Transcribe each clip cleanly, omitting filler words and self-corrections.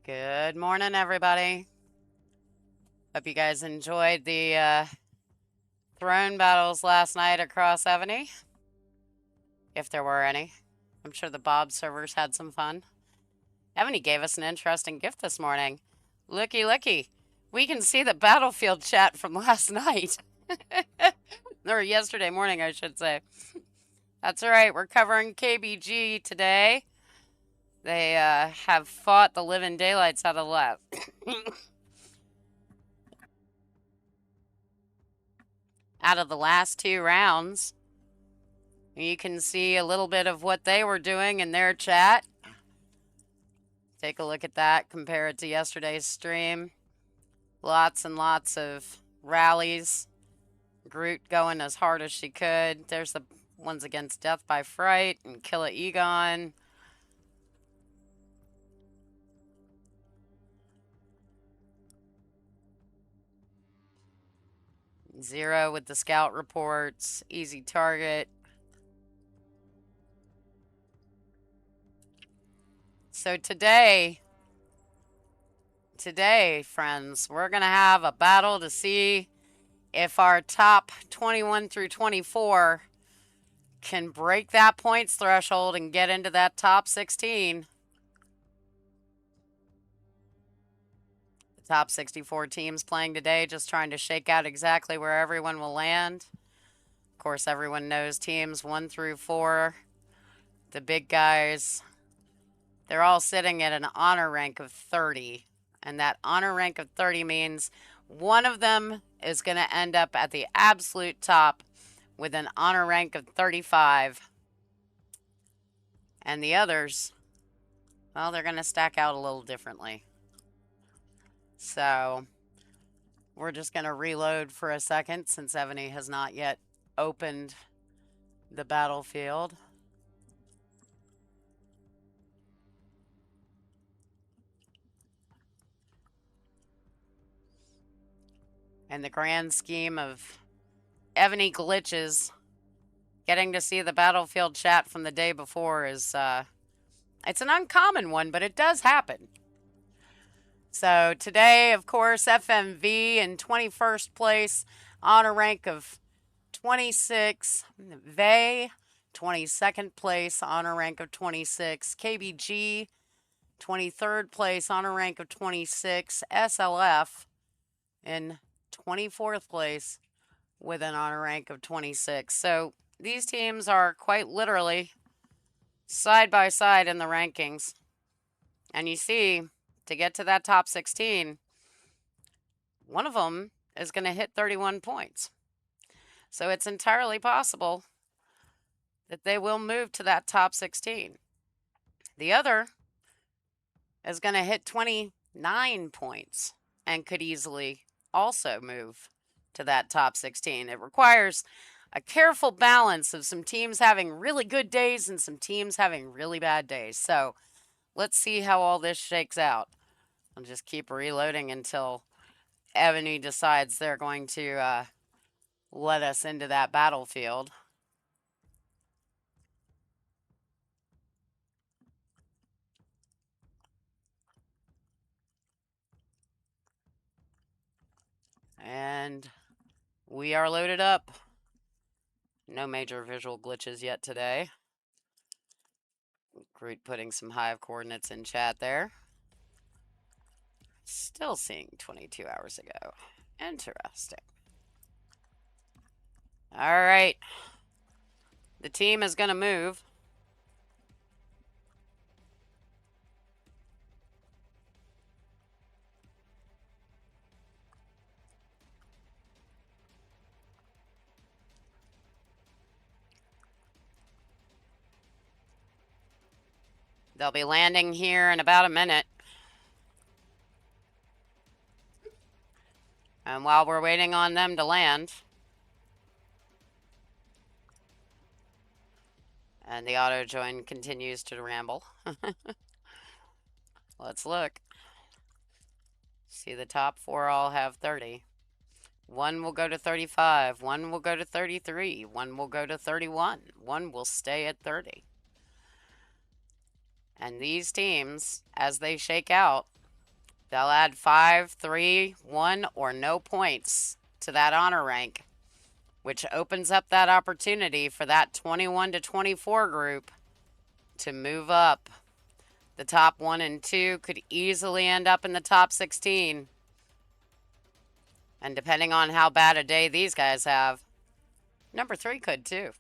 Good morning, everybody. Hope you guys enjoyed the throne battles last night across Evony, if there were any. I'm sure the Bob servers had some fun. Evony gave us an interesting gift this morning. Looky, looky. We can see the battlefield chat from last night. Or yesterday morning, I should say. That's all right. We're covering KBG today. They have fought the living daylights out of the lab. Out of the last two rounds. You can see a little bit of what they were doing in their chat. Take a look at that, compare it to yesterday's stream. Lots and lots of rallies. Groot going as hard as she could. There's the ones against Death by Fright and Killa Egon. Zero with the scout reports. Easy target. So today, friends, we're going to have a battle to see if our top 21 through 24 can break that points threshold and get into that top 16. The top 64 teams playing today, just trying to shake out exactly where everyone will land. Of course, everyone knows teams 1 through 4, the big guys, they're all sitting at an honor rank of 30. And that honor rank of 30 means one of them is going to end up at the absolute top with an honor rank of 35. And the others, well, they're going to stack out a little differently. So we're just going to reload for a second since Evony has not yet opened the battlefield. In the grand scheme of Evony glitches, getting to see the battlefield chat from the day before is, it's an uncommon one, but it does happen. So today, of course, FMV in 21st place, honor rank of 26. VAE, 22nd place, honor rank of 26. KBG, 23rd place, honor rank of 26. SLF in 24th place with an honor rank of 26. So these teams are quite literally side by side in the rankings. And you see, to get to that top 16, one of them is going to hit 31 points. So it's entirely possible that they will move to that top 16. The other is going to hit 29 points and could easily also move to that top 16. It requires a careful balance of some teams having really good days and some teams having really bad days. So let's see how all this shakes out. I'll just keep reloading until Evony decides they're going to let us into that battlefield. And we are loaded up. No major visual glitches yet today. Groot putting some hive coordinates in chat there. Still seeing 22 hours ago. Interesting. All right. The team is going to move. They'll be landing here in about a minute. And while we're waiting on them to land, and the auto join continues to ramble. Let's look. See, the top 4 all have 30. One will go to 35. One will go to 33. One will go to 31. One will stay at 30. And these teams, as they shake out, They'll add 5, 3, 1, or no points to that honor rank, which opens up that opportunity for that 21 to 24 group to move up. The top 1 and 2 could easily end up in the top 16. And depending on how bad a day these guys have, number 3 could too.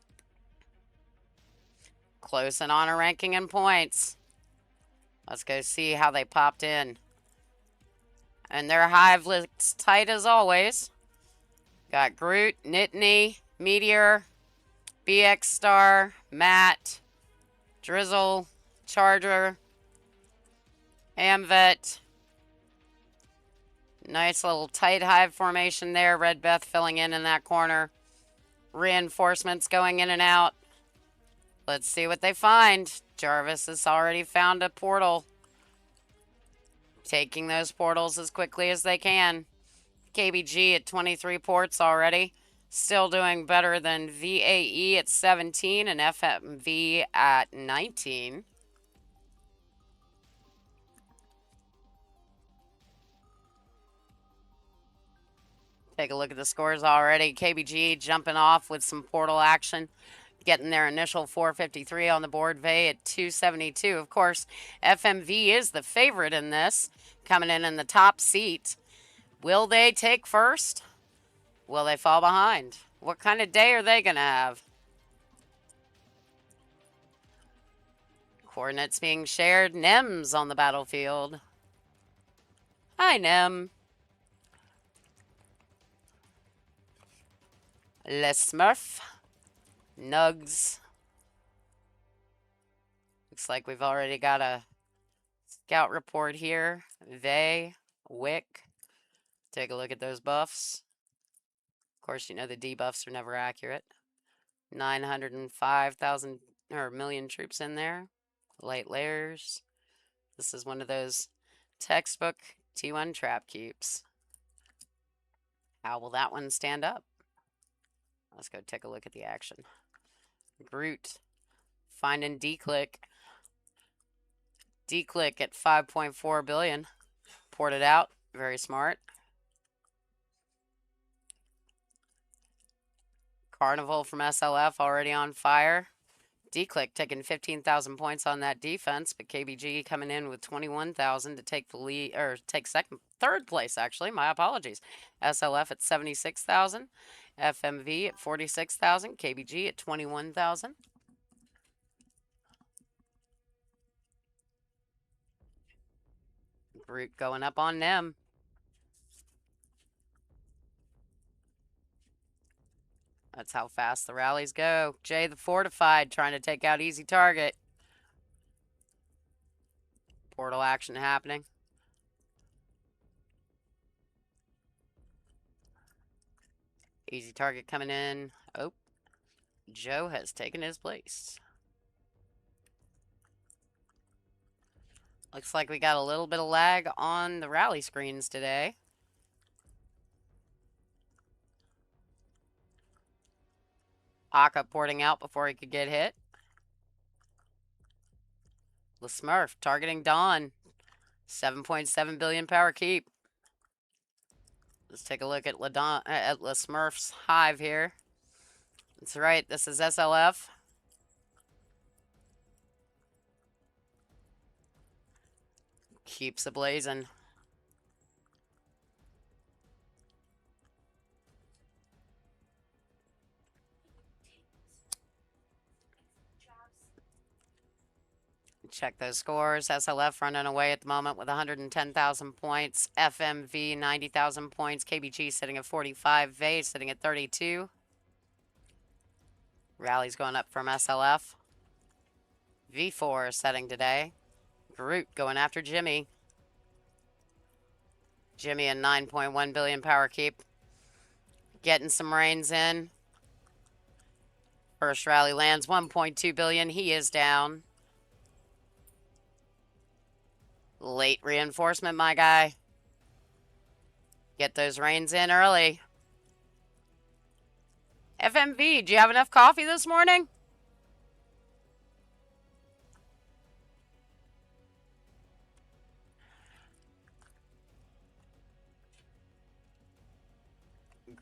Close in honor ranking and points. Let's go see how they popped in. And their hive looks tight as always. Got Groot, Nittany, Meteor, BX Star, Matt, Drizzle, Charger, Amvet. Nice little tight hive formation there. Red Beth filling in that corner. Reinforcements going in and out. Let's see what they find. Jarvis has already found a portal. Taking those portals as quickly as they can. KBG at 23 ports already. Still doing better than VAE at 17 and FMV at 19. Take a look at the scores already. KBG jumping off with some portal action. Getting their initial 453 on the board. VAE at 272. Of course, FMV is the favorite in this. Coming in the top seat. Will they take first? Will they fall behind? What kind of day are they going to have? Coordinates being shared. Nem's on the battlefield. Hi, Nem. Le Smurf. Nugs. Looks like we've already got a scout report here. VAE, Wick. Take a look at those buffs. Of course, you know the debuffs are never accurate. 905,000 or million troops in there. Light layers. This is one of those textbook T1 trap keeps. How will that one stand up? Let's go take a look at the action. Groot finding D-Click. D-Click at 5.4 billion. Ported out. Very smart. Carnival from SLF already on fire. D-Click taking 15,000 points on that defense, but KBG coming in with 21,000 to take the lead, or take third place actually. My apologies. SLF at 76,000, FMV at 46,000, KBG at 21,000. Groot going up on them. That's how fast the rallies go. Jay the Fortified trying to take out Easy Target. Portal action happening. Easy Target coming in. Oh, Joe has taken his place. Looks like we got a little bit of lag on the rally screens today. Aka porting out before he could get hit. Le Smurf targeting Dawn. 7.7 billion power keep. Let's take a look at Le Smurf's hive here. That's right, this is SLF. Keeps ablazing. Check those scores. SLF running away at the moment with 110,000 points. FMV 90,000 points. KBG sitting at 45. VAE sitting at 32. Rally's going up from SLF. V4 setting today. Groot going after Jimmy. Jimmy and 9.1 billion power keep. Getting some rains in. First rally lands 1.2 billion. He is down. Late reinforcement, my guy. Get those rains in early. FMV, do you have enough coffee this morning?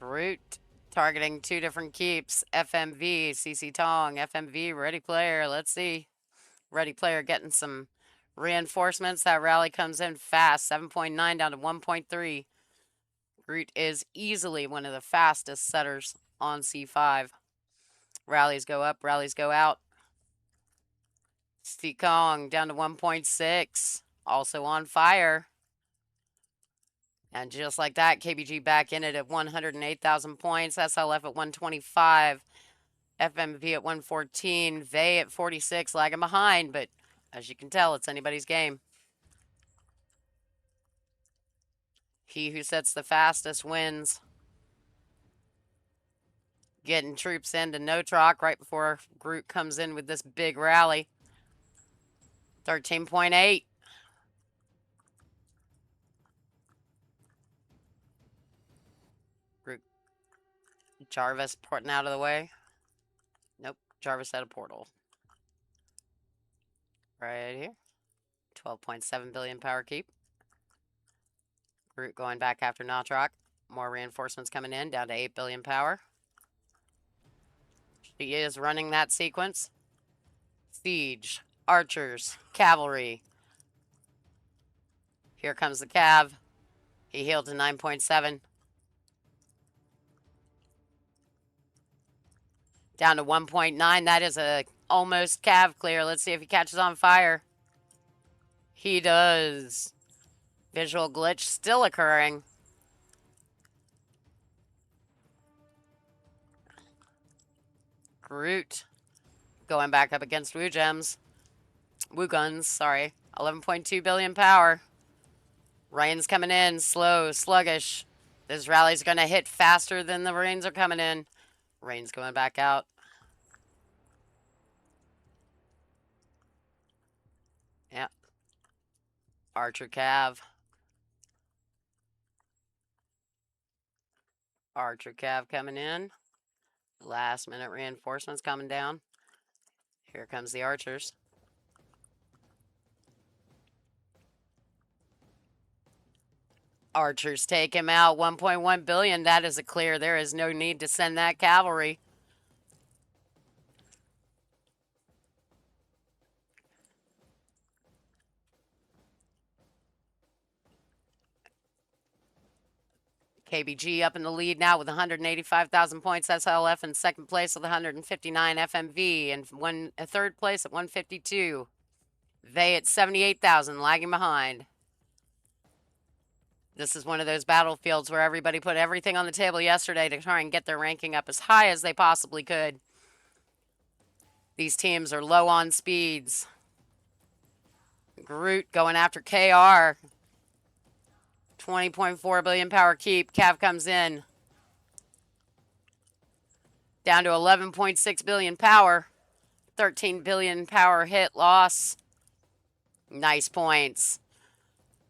Groot targeting 2 different keeps. FMV, CC Tong, FMV, ready player. Let's see. Ready player getting some reinforcements. That rally comes in fast. 7.9 down to 1.3. Groot is easily one of the fastest setters on C5. Rallies go up, rallies go out. C Kong down to 1.6. Also on fire. And just like that, KBG back in it at 108,000 points. SLF at 125. FMV at 114. VAE at 46, lagging behind. But as you can tell, it's anybody's game. He who sets the fastest wins. Getting troops into no-troc right before Groot comes in with this big rally. 13.8. Groot. Jarvis porting out of the way. Nope, Jarvis had a portal. Right here. 12.7 billion power keep. Groot going back after no-troc. More reinforcements coming in, down to 8 billion power. He is running that sequence. Siege, archers, cavalry. Here comes the cav. He healed to 9.7. Down to 1.9. That is a almost cav clear. Let's see if he catches on fire. He does. Visual glitch still occurring. Groot going back up against Woo Gems. Woo Guns, sorry. 11.2 billion power. Rain's coming in, slow, sluggish. This rally's going to hit faster than the rains are coming in. Rain's going back out. Yep. Archer Cav. Archer Cav coming in. Last minute reinforcements coming down. Here comes the archers. Archers take him out. 1.1 billion. That is a clear. There is no need to send that cavalry. KBG up in the lead now with 185,000 points. SLF in second place with 159 FMV and third place at 152. VAE at 78,000, lagging behind. This is one of those battlefields where everybody put everything on the table yesterday to try and get their ranking up as high as they possibly could. These teams are low on speeds. Groot going after KR. 20.4 billion power keep. Cav comes in. Down to 11.6 billion power. 13 billion power hit loss. Nice points.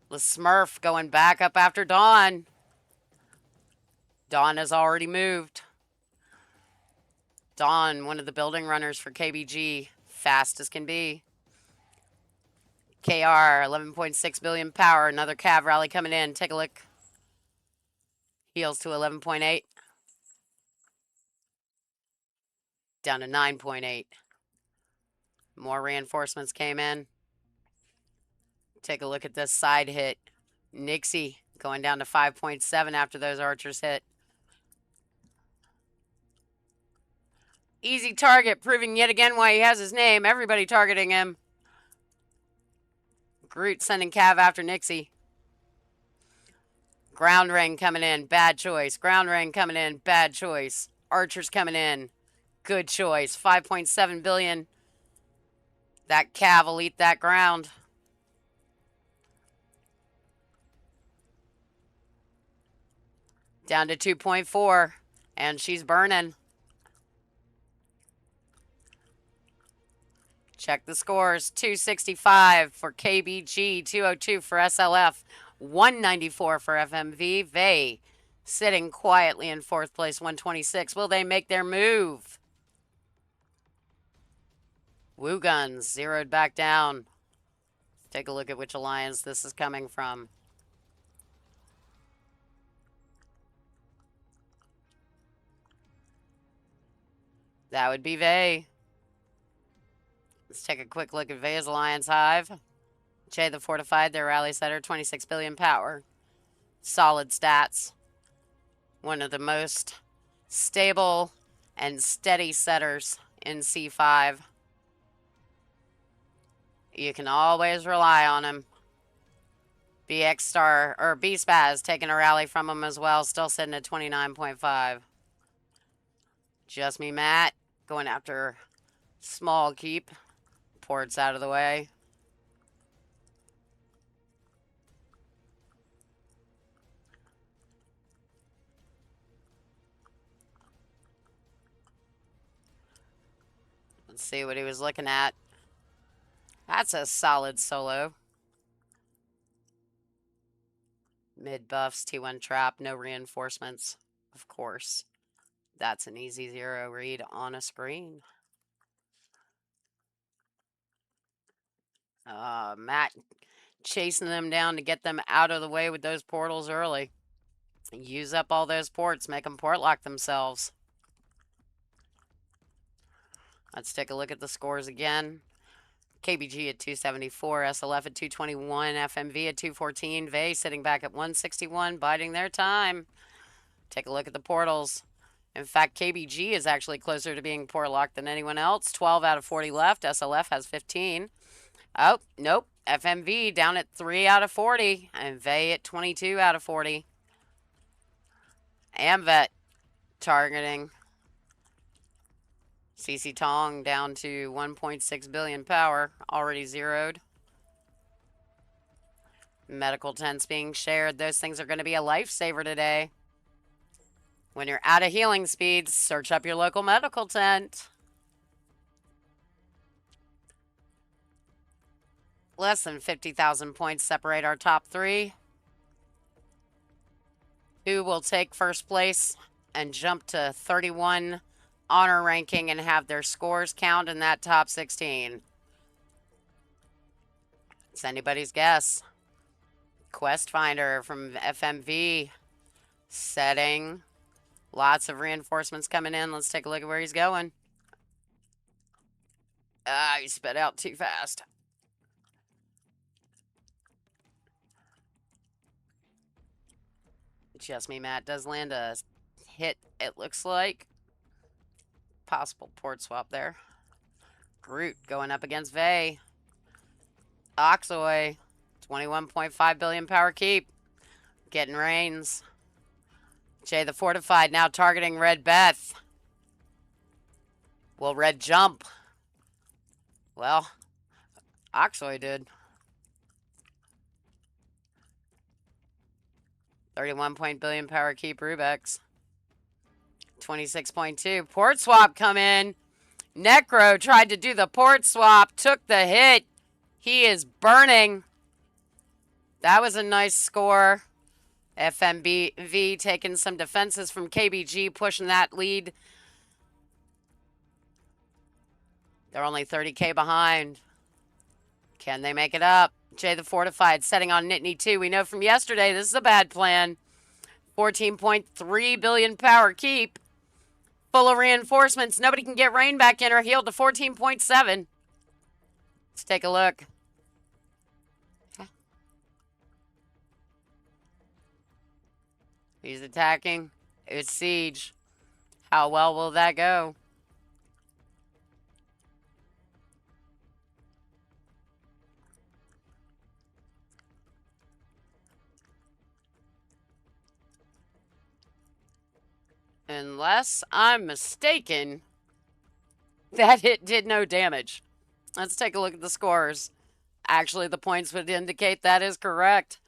The Smurf going back up after Dawn. Dawn has already moved. Dawn, one of the building runners for KBG. Fast as can be. KR, 11.6 billion power. Another cav rally coming in. Take a look. Heals to 11.8. Down to 9.8. More reinforcements came in. Take a look at this side hit. Nixie going down to 5.7 after those archers hit. Easy target, proving yet again why he has his name. Everybody targeting him. Groot sending cav after Nixie. Ground ring coming in, bad choice. Ground ring coming in, bad choice. Archers coming in, good choice. 5.7 billion. That cav will eat that ground. Down to 2.4, and she's burning. Check the scores. 265 for KBG, 202 for SLF, 194 for FMV. VAE sitting quietly in fourth place, 126. Will they make their move? Woo Guns zeroed back down. Take a look at which alliance this is coming from. That would be VAE. Let's take a quick look at VAE's Alliance Hive. Jay the Fortified, their rally setter, 26 billion power. Solid stats. One of the most stable and steady setters in C5. You can always rely on him. BX Star, or B-Spaz, taking a rally from him as well, still sitting at 29.5. Just me, Matt, going after small keep. Ports out of the way. Let's see what he was looking at. That's a solid solo. Mid buffs, T1 trap, no reinforcements, of course. That's an easy 0 read on a screen. Matt chasing them down to get them out of the way with those portals early. Use up all those ports, make them port lock themselves. Let's take a look at the scores again. KBG at 274, SLF at 221, FMV at 214, VAE sitting back at 161, biding their time. Take a look at the portals. In fact, KBG is actually closer to being port locked than anyone else. 12 out of 40 left. SLF has 15. Oh, nope. FMV down at 3 out of 40. And VAE at 22 out of 40. Amvet targeting. CC Tong down to 1.6 billion power. Already zeroed. Medical tents being shared. Those things are going to be a lifesaver today. When you're out of healing speeds, search up your local medical tent. Less than 50,000 points separate our top 3. Who will take first place and jump to 31 honor ranking and have their scores count in that top 16? It's anybody's guess. Quest Finder from FMV setting. Lots of reinforcements coming in. Let's take a look at where he's going. He sped out too fast. Just me, Matt. Does land a hit, it looks like. Possible port swap there. Groot going up against VAE. Oxoy, 21.5 billion power keep. Getting reigns. Jay the Fortified now targeting Red Beth. Will Red jump? Well, Oxoy did. 31 billion power keep Rubex. 26.2. Port swap come in. Necro tried to do the port swap. Took the hit. He is burning. That was a nice score. FMV taking some defenses from KBG, pushing that lead. They're only 30K behind. Can they make it up? Jay the Fortified setting on Nittany 2. We know from yesterday this is a bad plan. 14.3 billion power keep. Full of reinforcements. Nobody can get rain back in or healed to 14.7. Let's take a look. He's attacking. It's Siege. How well will that go? Unless I'm mistaken, that hit did no damage. Let's take a look at the scores. Actually, the points would indicate that is correct.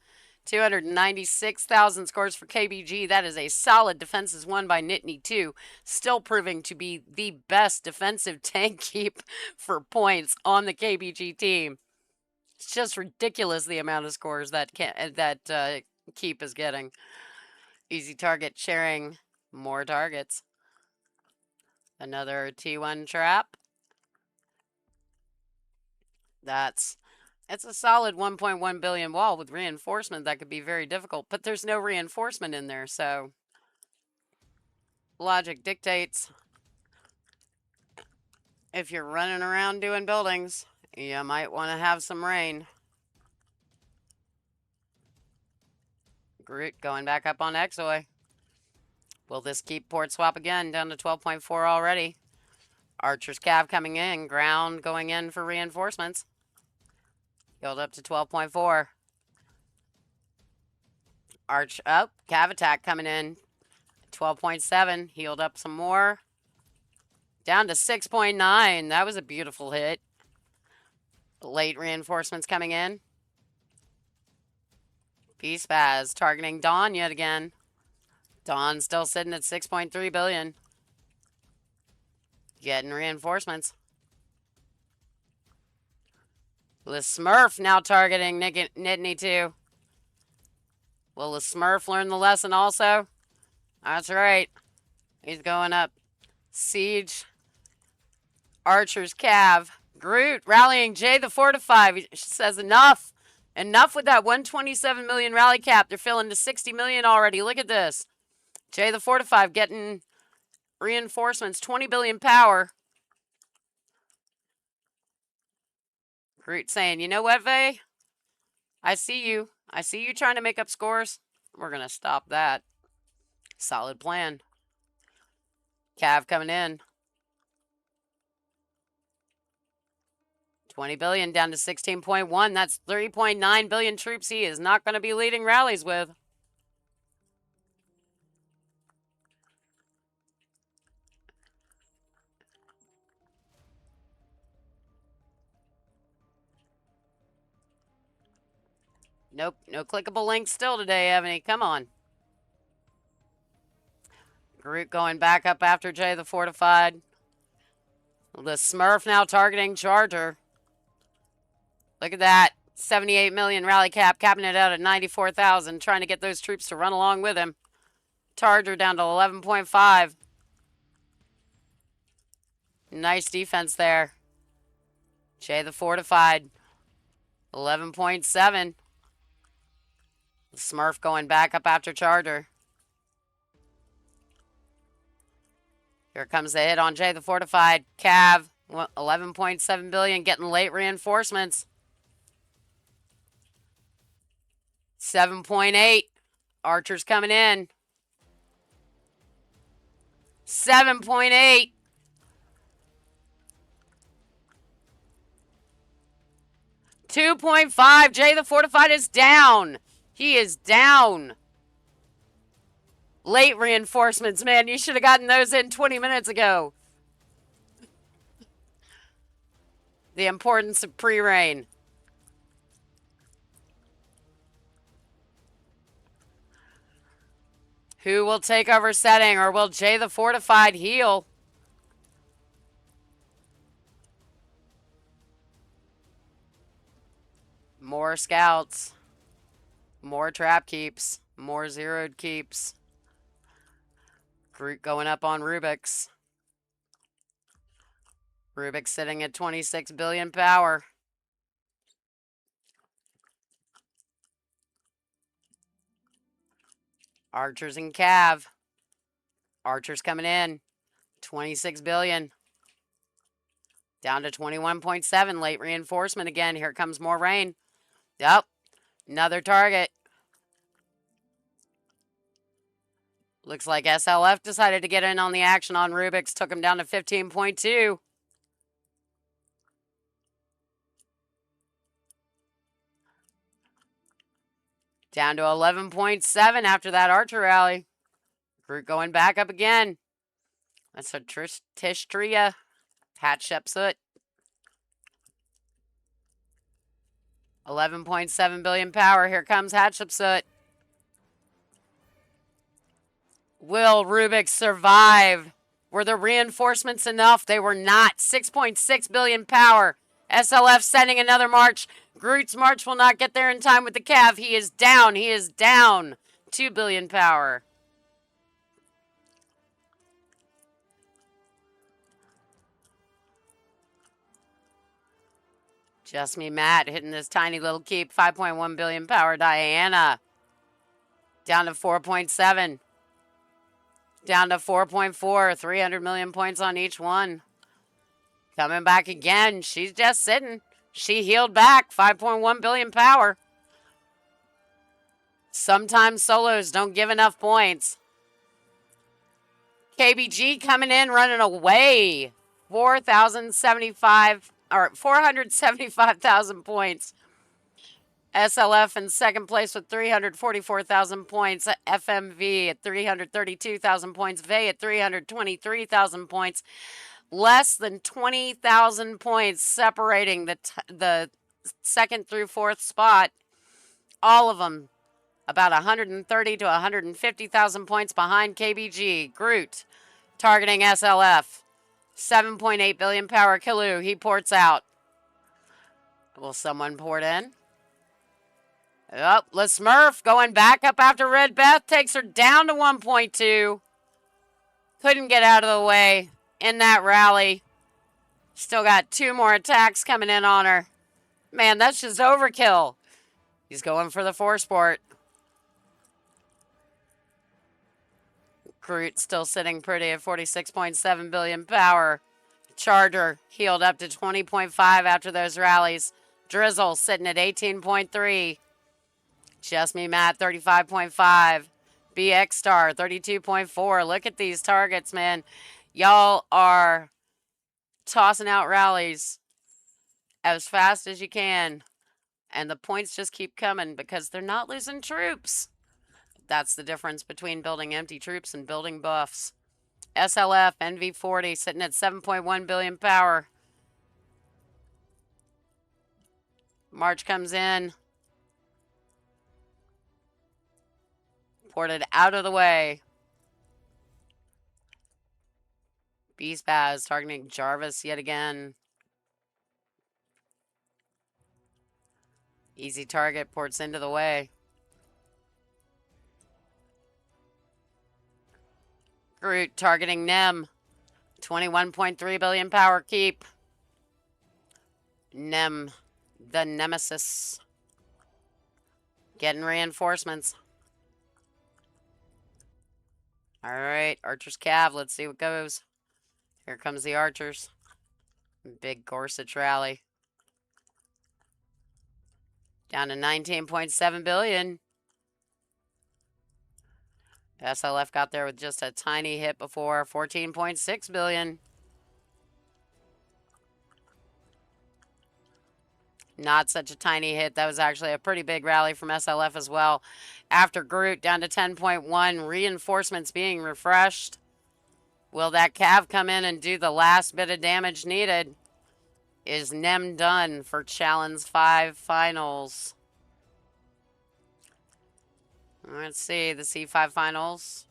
296,000 scores for KBG. That is a solid defenses won by Nittany 2. Still proving to be the best defensive tank keep for points on the KBG team. It's just ridiculous the amount of scores that keep is getting. Easy target sharing more targets. Another T1 trap. It's a solid 1.1 billion wall with reinforcement. That could be very difficult, but there's no reinforcement in there, so logic dictates If you're running around doing buildings, you might want to have some rain. Groot going back up on Exoy. Will this keep port swap again? Down to 12.4 already. Archer's Cav coming in. Ground going in for reinforcements. Healed up to 12.4. Arch up. Cav attack coming in. 12.7. Healed up some more. Down to 6.9. That was a beautiful hit. Late reinforcements coming in. P-Spaz targeting Dawn yet again. Dawn still sitting at 6.3 billion. Getting reinforcements. The Smurf now targeting Nittany too. Will the Smurf learn the lesson also? That's right. He's going up. Siege. Archer's Cav. Groot rallying Jay the Fortified. He says enough. Enough with that 127 million rally cap. They're filling to 60 million already. Look at this. Jay the Fortified getting reinforcements. 20 billion power. Groot saying, you know what, VAE? I see you. I see you trying to make up scores. We're going to stop that. Solid plan. Cav coming in. 20 billion down to 16.1. That's 3.9 billion troops he is not going to be leading rallies with. Nope, no clickable links still today, Evony. Come on. Groot going back up after Jay the Fortified. The Smurf now targeting Charger. Look at that. 78 million rally cap, capping it out at 94,000, trying to get those troops to run along with him. Charger down to 11.5. Nice defense there. Jay the Fortified. 11.7. The Smurf going back up after Charger. Here comes the hit on Jay the Fortified. Cav, 11.7 billion, getting late reinforcements. 7.8. Archer's coming in. 7.8. 2.5. Jay the Fortified is down. He is down. Late reinforcements, man. You should have gotten those in 20 minutes ago. The importance of pre-rain. Who will take over setting, or will Jay the Fortified heal? More scouts. More trap keeps. More zeroed keeps. Groot going up on Rubik's. Rubik's sitting at 26 billion power. Archers and Cav. Archers coming in. 26 billion. Down to 21.7. Late reinforcement again. Here comes more rain. Yep. Another target. Looks like SLF decided to get in on the action on Rubik's. Took him down to 15.2. Down to 11.7 after that Archer rally. Groot going back up again. That's a Tishtria. Hatshepsut. 11.7 billion power. Here comes Hatshepsut. Will Rubik survive? Were the reinforcements enough? They were not. 6.6 billion power. SLF sending another march. Groot's march will not get there in time with the Cav. He is down. He is down. 2 billion power. Just me, Matt, hitting this tiny little keep. 5.1 billion power. Diana. Down to 4.7. Down to 4.4. 300 million points on each one. Coming back again. She's just sitting. She healed back. 5.1 billion power. Sometimes solos don't give enough points. KBG coming in, running away. 475,000 points. SLF in second place with 344,000 points. FMV at 332,000 points. VAE at 323,000 points. Less than 20,000 points separating the second through fourth spot. All of them about 130 to 150,000 points behind KBG. Groot targeting SLF. 7.8 billion power. Killu, he ports out. Will someone port in? Oh, LaSmurf going back up after Red Beth. Takes her down to 1.2. Couldn't get out of the way in that rally. Still got 2 more attacks coming in on her. Man, that's just overkill. He's going for the 4-sport. Groot still sitting pretty at 46.7 billion power. Charger healed up to 20.5 after those rallies. Drizzle sitting at 18.3. Just Me Matt 35.5. BX Star 32.4. Look at these targets, man. Y'all are tossing out rallies as fast as you can. And the points just keep coming because they're not losing troops. That's the difference between building empty troops and building buffs. SLF NV40 sitting at 7.1 billion power. March comes in. Ported out of the way. Beastbaz targeting Jarvis yet again. Easy target ports into the way. Groot targeting Nem. 21.3 billion power keep. Nem, the nemesis. Getting reinforcements. All right, Archer's Cav. Let's see what goes. Here comes the Archers. Big Gorsuch rally. Down to 19.7 billion. SLF got there with just a tiny hit before. 14.6 billion. Not such a tiny hit. That was actually a pretty big rally from SLF as well. After Groot down to 10.1. Reinforcements being refreshed. Will that Cav come in and do the last bit of damage needed? Is Nem done for Chalons 5 finals? Let's see the C5 finals.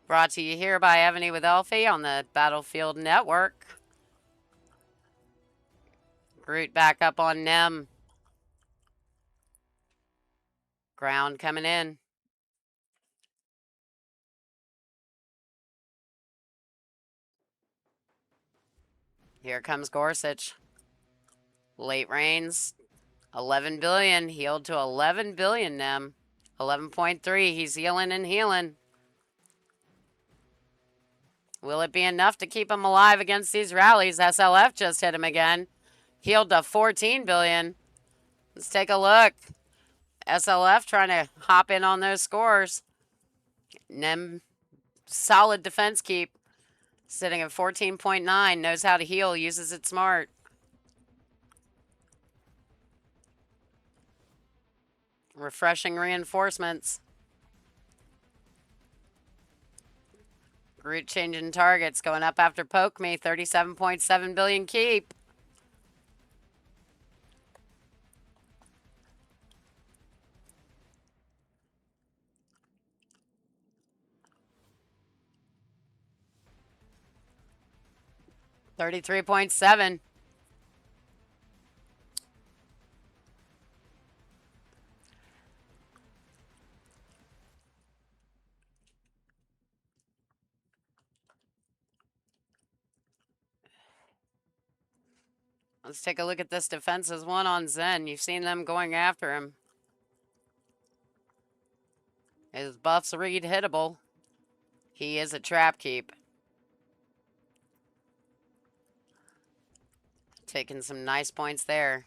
Brought to you here by Evony with Elphi on the Battlefield Network. Groot back up on Nem. Ground coming in. Here comes Gorsuch. Late rains. 11 billion. Healed to 11 billion, Nem. 11.3. He's healing and healing. Will it be enough to keep him alive against these rallies? SLF just hit him again. Healed to 14 billion. Let's take a look. SLF trying to hop in on those scores. Nem, solid defense keep. Sitting at 14.9. Knows how to heal. Uses it smart. Refreshing reinforcements. Groot changing targets. Going up after Poke Me. 37.7 billion keep. $33.7. Let's take a look at this defensive one on Zen. You've seen them going after him. His buffs read hittable. He is a trap keep. Taking some nice points there.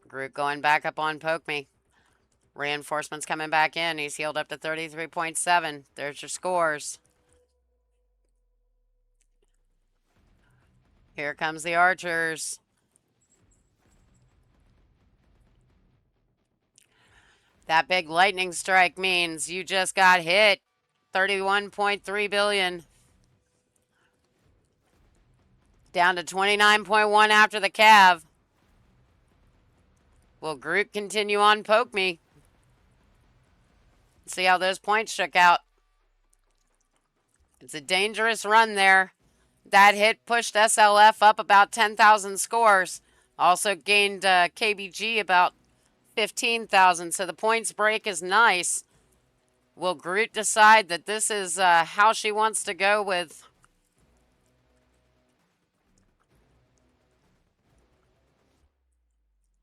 Groot going back up on Poke Me. Reinforcements coming back in. He's healed up to 33.7. There's your scores. Here comes the archers. That big lightning strike means you just got hit. 31.3 billion. Down to 29.1 after the Cav. Will Groot continue on Poke Me? See how those points shook out. It's a dangerous run there. That hit pushed SLF up about 10,000 scores. Also gained KBG about 15,000. So the points break is nice. Will Groot decide that this is how she wants to go with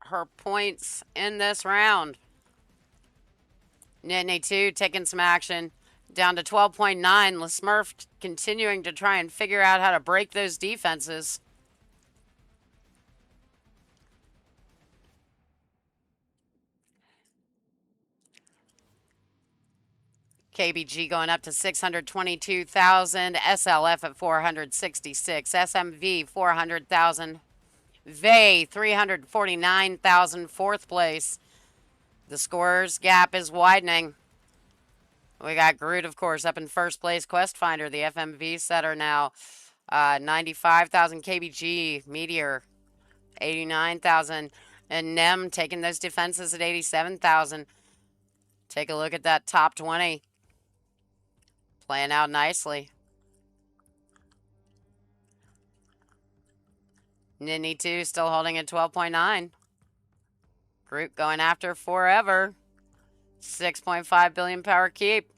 her points in this round? Nittany 2 taking some action. Down to 12.9. LeSmurf continuing to try and figure out how to break those defenses. KBG going up to 622,000. SLF at 466. SMV 400,000. VAE 349,000. Fourth place. The scores gap is widening. We got Groot, of course, up in first place. Quest Finder, the FMV setter now. 95,000 KBG. Meteor 89,000. And Nem taking those defenses at 87,000. Take a look at that top 20. Playing out nicely. Nittany 2 still holding at 12.9. Groot going after forever. 6.5 billion power keep.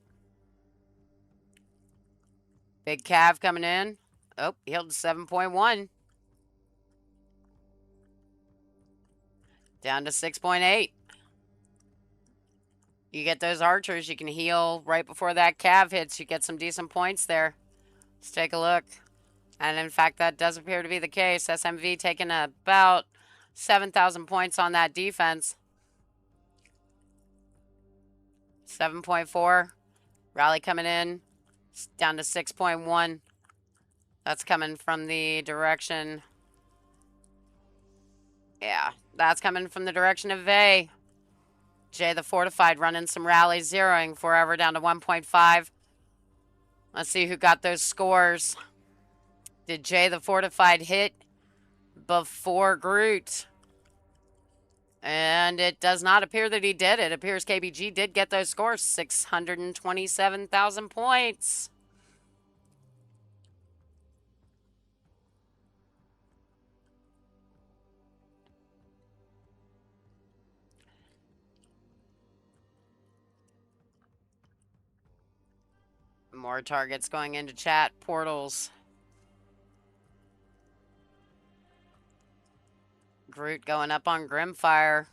Big Cav coming in. Oh, healed to 7.1. Down to 6.8. You get those archers, you can heal right before that Cav hits. You get some decent points there. Let's take a look. And in fact, that does appear to be the case. SMV taking about 7,000 points on that defense. 7.4. Rally coming in. It's down to 6.1. That's coming from the direction. Yeah, that's coming from the direction of VAE. Jay the Fortified running some rallies, zeroing forever down to 1.5. Let's see who got those scores. Did Jay the Fortified hit before Groot? And it does not appear that he did. It appears KBG did get those scores. 627,000 points. More targets going into chat. Portals. Groot going up on Grimfire.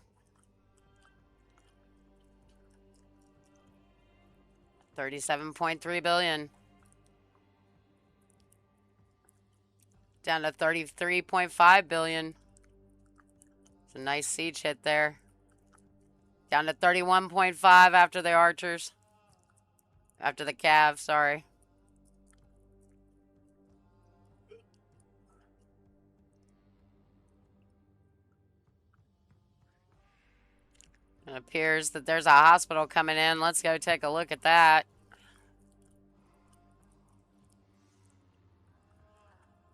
37.3 billion. Down to 33.5 billion. It's a nice siege hit there. Down to 31.5 after the archers. After the Cav, sorry. It appears that there's a hospital coming in. Let's go take a look at that.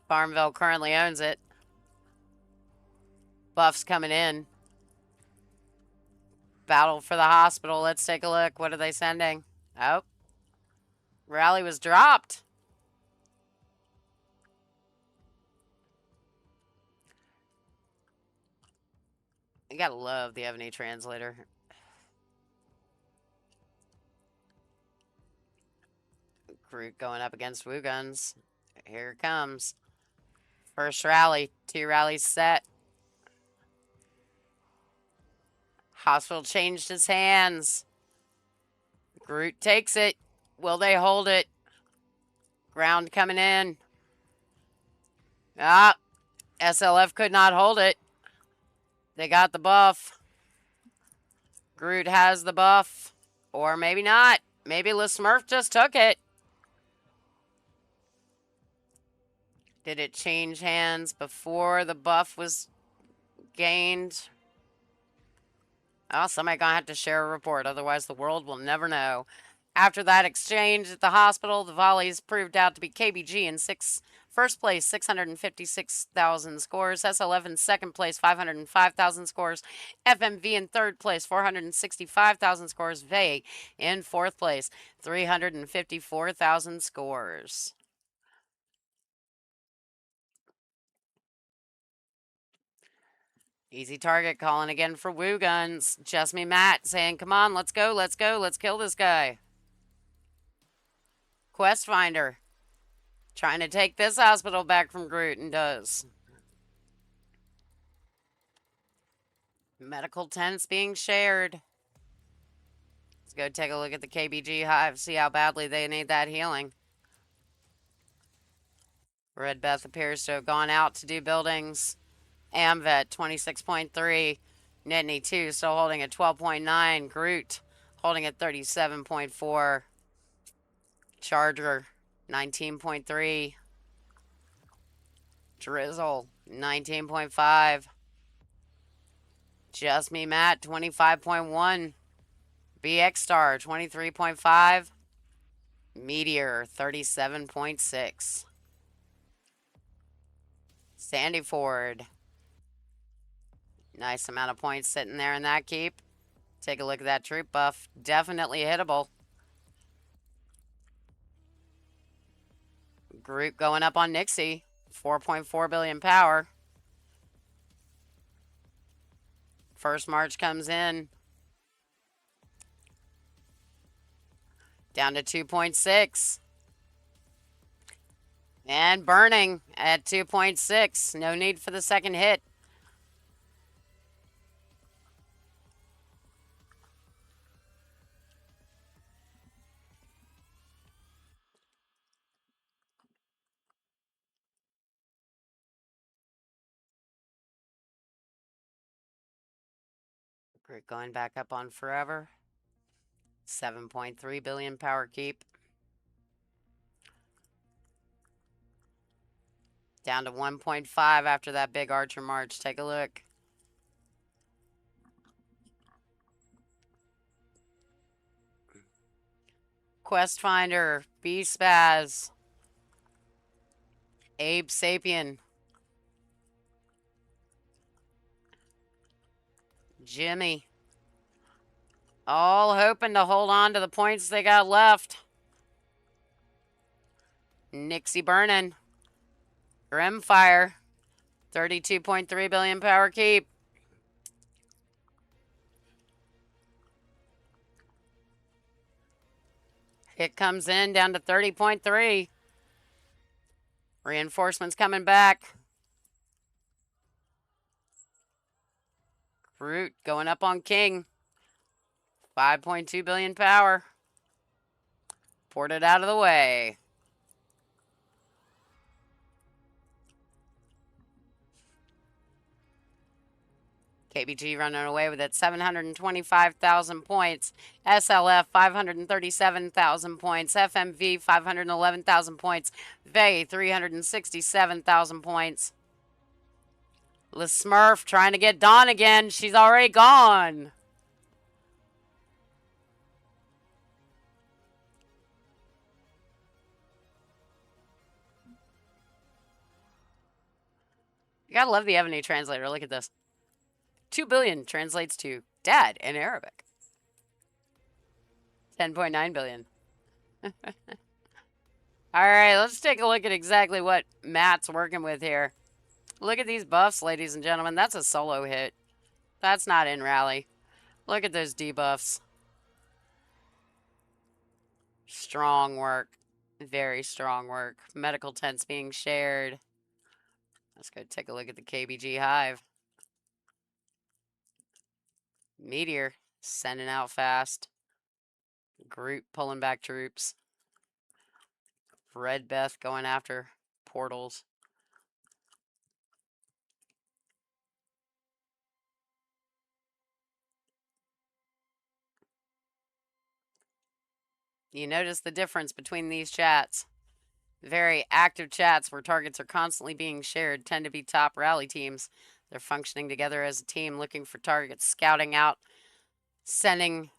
Farmville currently owns it. Buffs coming in. Battle for the hospital. Let's take a look. What are they sending? Oh. Rally was dropped. You gotta love the Evony translator. Groot going up against Woo Guns. Here it comes. First rally. 2 rallies set. Hospital changed his hands. Groot takes it. Will they hold it? Ground coming in. Ah. SLF could not hold it. They got the buff. Groot has the buff. Or maybe not. Maybe LeSmurf just took it. Did it change hands before the buff was gained? Oh, somebody gonna have to share a report, otherwise the world will never know. After that exchange at the hospital, the volleys proved out to be KBG in first place, 656,000 scores. SLF in second place, 505,000 scores. FMV in third place, 465,000 scores. VAE in fourth place, 354,000 scores. Easy target calling again for Woo Guns. Just me, Matt, saying, come on, let's go, let's go, let's kill this guy. Quest Finder trying to take this hospital back from Groot and does. Medical tents being shared. Let's go take a look at the KBG hive, see how badly they need that healing. Red Beth appears to have gone out to do buildings. Amvet 26.3. Nittany 2 still holding at 12.9. Groot holding at 37.4. Charger 19.3. Drizzle 19.5. Just Me Matt 25.1. BX Star 23.5. Meteor 37.6. Sandy Ford. Nice amount of points sitting there in that keep. Take a look at that troop buff. Definitely hittable. Groot going up on Nixie. 4.4 billion power. First March comes in. Down to 2.6. And burning at 2.6. No need for the second hit. Groot going back up on forever. 7.3 billion power keep. Down to 1.5 after that big Archer March. Take a look. Quest Finder, B-Spaz, Abe Sapien, Jimmy. All hoping to hold on to the points they got left. Nixie burning. Grimfire. 32.3 billion power keep. Hit comes in down to 30.3. Reinforcements coming back. Groot going up on King. 5.2 billion power. Ported out of the way. KBG running away with it. 725,000 points. SLF 537,000 points. FMV 511,000 points. VAE 367,000 points. LeSmurf trying to get Dawn again. She's already gone. You gotta love the Evony translator. Look at this. 2 billion translates to dad in Arabic. 10.9 billion. Alright, let's take a look at exactly what Matt's working with here. Look at these buffs, ladies and gentlemen. That's a solo hit. That's not in rally. Look at those debuffs. Strong work. Very strong work. Medical tents being shared. Let's go take a look at the KBG hive. Meteor sending out fast. Groot pulling back troops. Red Beth going after portals. You notice the difference between these chats. Very active chats where targets are constantly being shared tend to be top rally teams. They're functioning together as a team, looking for targets, scouting out, sending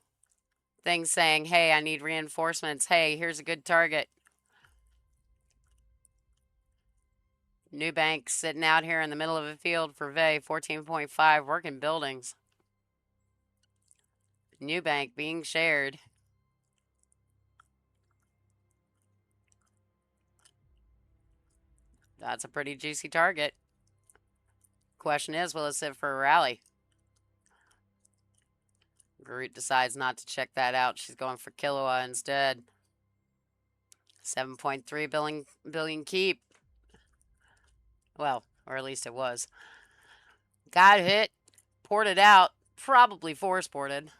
things saying, hey, I need reinforcements. Hey, here's a good target. Newbank sitting out here in the middle of a field for VAE, 14.5, working buildings. Newbank being shared. That's a pretty juicy target. Question is, will it sit for a rally? Groot decides not to check that out. She's going for Killua instead. 7.3 billion keep. Well, or at least it was. Got hit, ported out, probably force ported.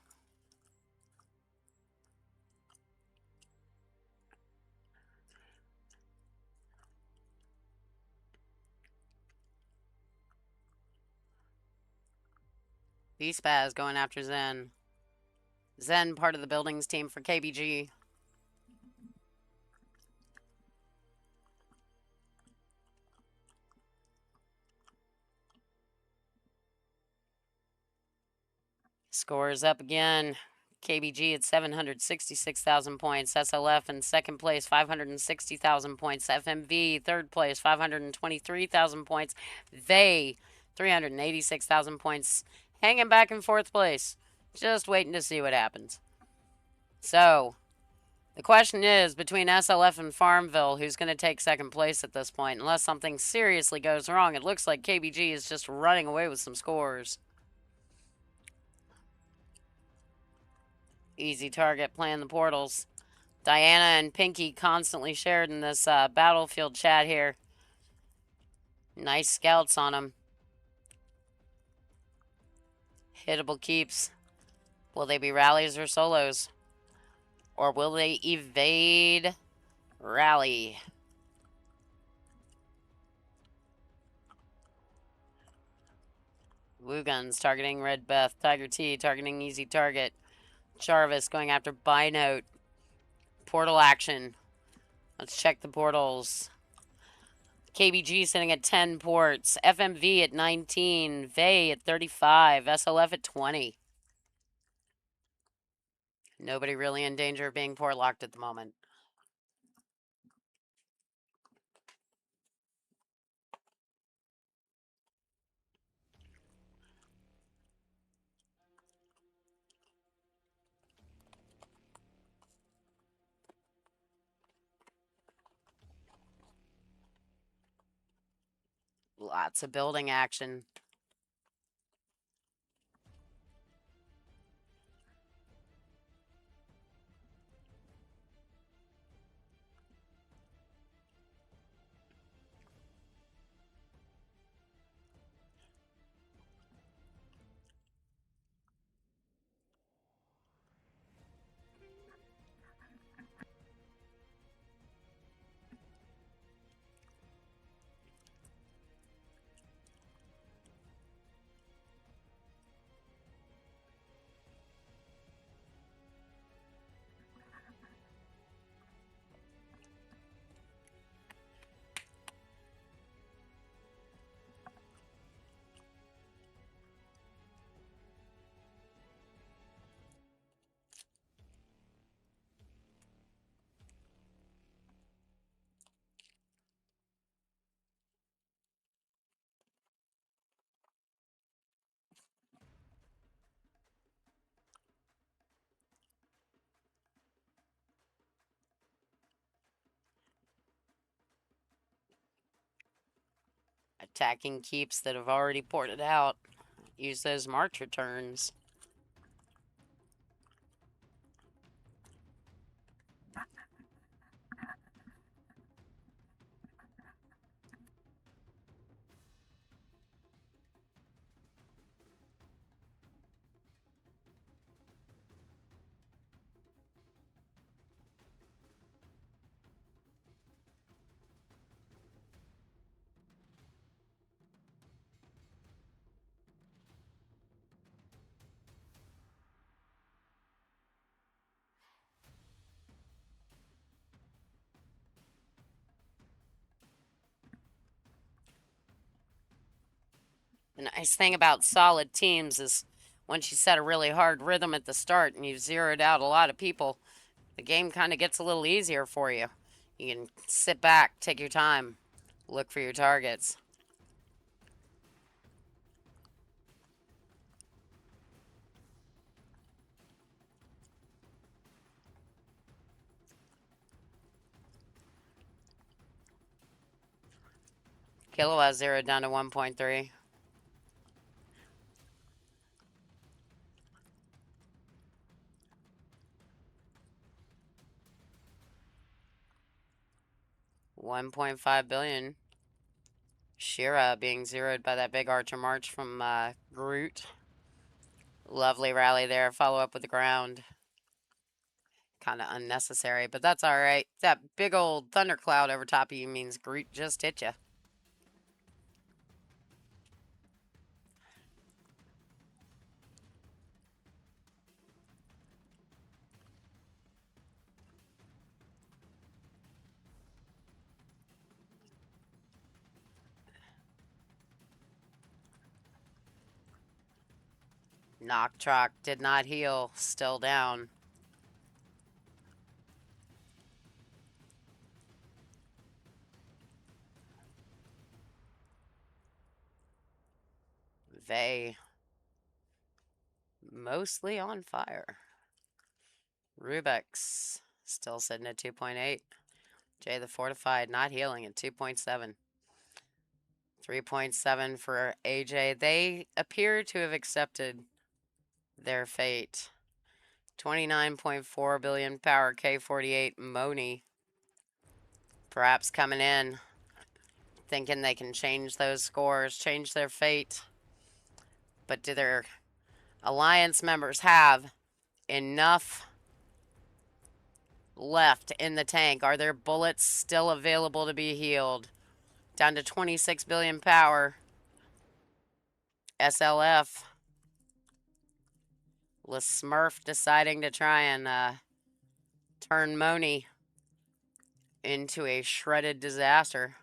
V-Spaz going after Zen. Zen, part of the buildings team for KBG. Scores up again. KBG at 766,000 points. SLF in second place, 560,000 points. FMV, third place, 523,000 points. VAE, 386,000 points. Hanging back in fourth place. Just waiting to see what happens. So, the question is, between SLF and Farmville, who's going to take second place at this point? Unless something seriously goes wrong, it looks like KBG is just running away with some scores. Easy target playing the portals. Diana and Pinky constantly shared in this battlefield chat here. Nice scouts on them. Hittable keeps. Will they be rallies or solos? Or will they evade rally? Wugun's targeting Red Beth. Tiger T targeting easy target. Jarvis going after Binote. Portal action. Let's check the portals. KBG sitting at 10 ports. FMV at 19. VAE at 35. SLF at 20. Nobody really in danger of being port locked at the moment. Lots of building action. Attacking keeps that have already ported out. Use those march returns. The nice thing about solid teams is once you set a really hard rhythm at the start and you've zeroed out a lot of people, the game kind of gets a little easier for you. You can sit back, take your time, look for your targets. Kilowatt zeroed down to 1.3. $1.5 billion. Shira being zeroed by that big Archer March from Groot. Lovely rally there. Follow up with the ground. Kind of unnecessary, but that's all right. That big old thundercloud over top of you means Groot just hit you. Knock Trock did not heal. Still down. VAE mostly on fire. Rubix still sitting at 2.8. Jay the Fortified not healing at 2.7. 3.7 for AJ. They appear to have accepted their fate. 29.4 billion power K48 Moni. Perhaps coming in, thinking they can change those scores, change their fate. But do their alliance members have enough left in the tank? Are there bullets still available to be healed? Down to 26 billion power. SLF. Le Smurf deciding to try and turn Moni into a shredded disaster.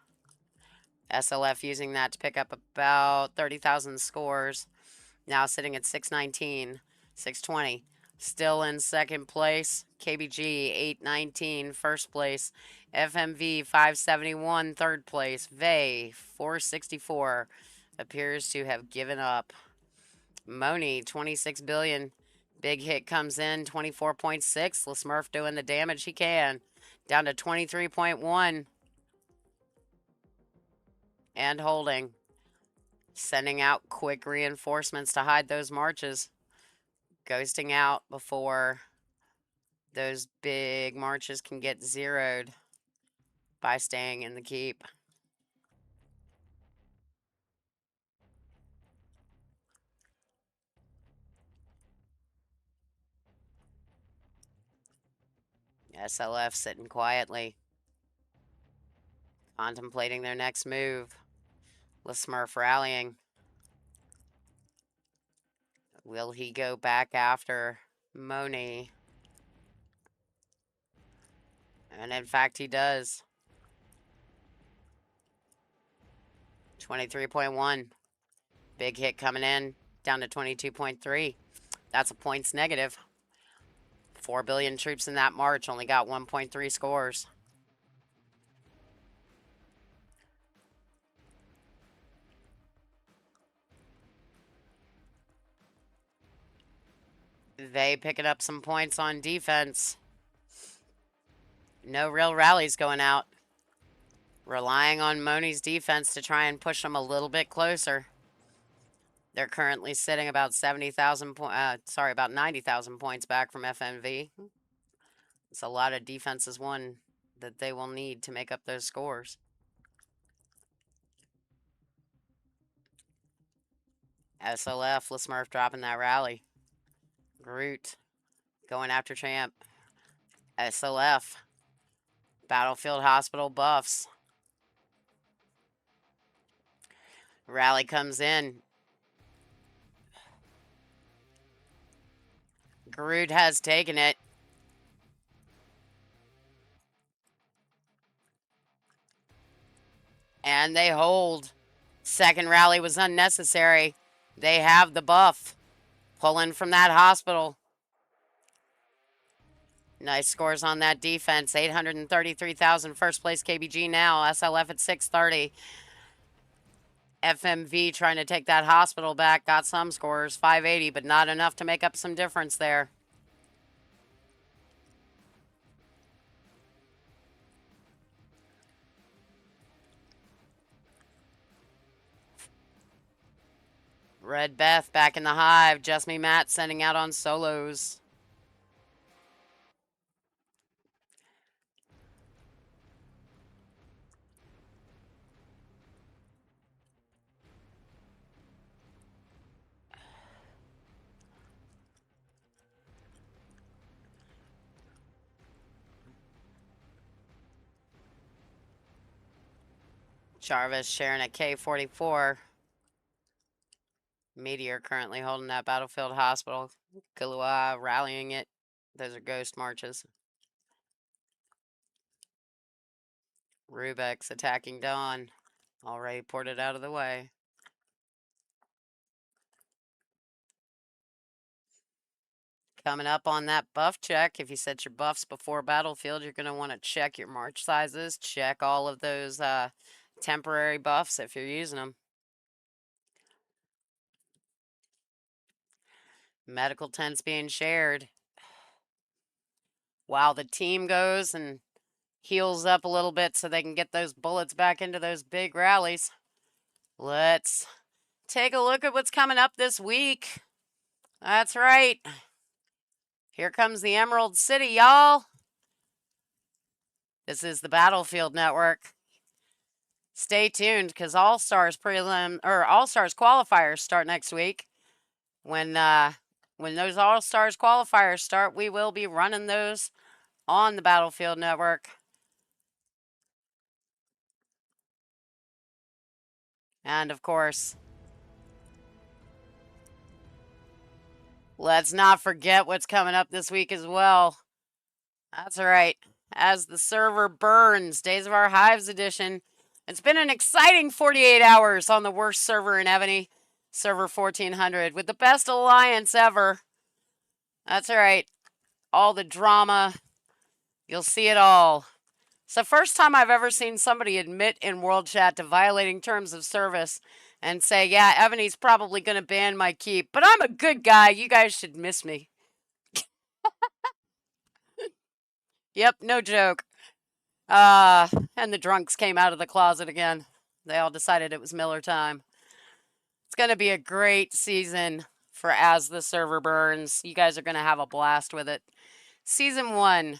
SLF using that to pick up about 30,000 scores. Now sitting at 619, 620. Still in second place. KBG 819, first place. FMV 571, third place. VAE 464 appears to have given up. Moni 26 billion. Big hit comes in 24.6. Le Smurf doing the damage he can. Down to 23.1. And holding. Sending out quick reinforcements to hide those marches. Ghosting out before those big marches can get zeroed by staying in the keep. SLF sitting quietly, contemplating their next move. Le Smurf rallying. Will he go back after Moni? And in fact, he does. 23.1. Big hit coming in, down to 22.3. That's a points negative. 4 billion troops in that march only got 1.3 scores. They picking up some points on defense. No real rallies going out. Relying on Moni's defense to try and push them a little bit closer. They're currently sitting about 70,000 about 90,000 points back from FMV. It's a lot of defenses won that they will need to make up those scores. SLF, Le Smurf dropping that rally. Groot going after Champ. SLF. Battlefield Hospital buffs. Rally comes in. Groot has taken it. And they hold. Second rally was unnecessary. They have the buff. Pulling from that hospital. Nice scores on that defense. 833,000 first place KBG now. SLF at 630. FMV trying to take that hospital back. Got some scores. 580, but not enough to make up some difference there. Red Beth back in the hive. Just me, Matt sending out on solos. Jarvis sharing at K44. Meteor currently holding that battlefield hospital. Kahlua rallying it. Those are ghost marches. Rubek's attacking Dawn. Already ported out of the way. Coming up on that buff check, if you set your buffs before battlefield, you're going to want to check your march sizes. Check all of those temporary buffs if you're using them. Medical tents being shared. While the team goes and heals up a little bit so they can get those bullets back into those big rallies. Let's take a look at what's coming up this week. That's right. Here comes the Emerald City, y'all. This is the Battlefield Network. Stay tuned because All-Stars qualifiers start next week. When those All-Stars qualifiers start, we will be running those on the Battlefield Network. And of course, let's not forget what's coming up this week as well. That's right. As the server burns, Days of Our Hives edition. It's been an exciting 48 hours on the worst server in Evony, server 1400, with the best alliance ever. That's right. All the drama. You'll see it all. It's the first time I've ever seen somebody admit in World Chat to violating terms of service and say, yeah, Evony's probably going to ban my keep, but I'm a good guy. You guys should miss me. Yep, no joke. And the drunks came out of the closet again. They all decided it was Miller time. It's going to be a great season for As the Server Burns. You guys are going to have a blast with it. Season 1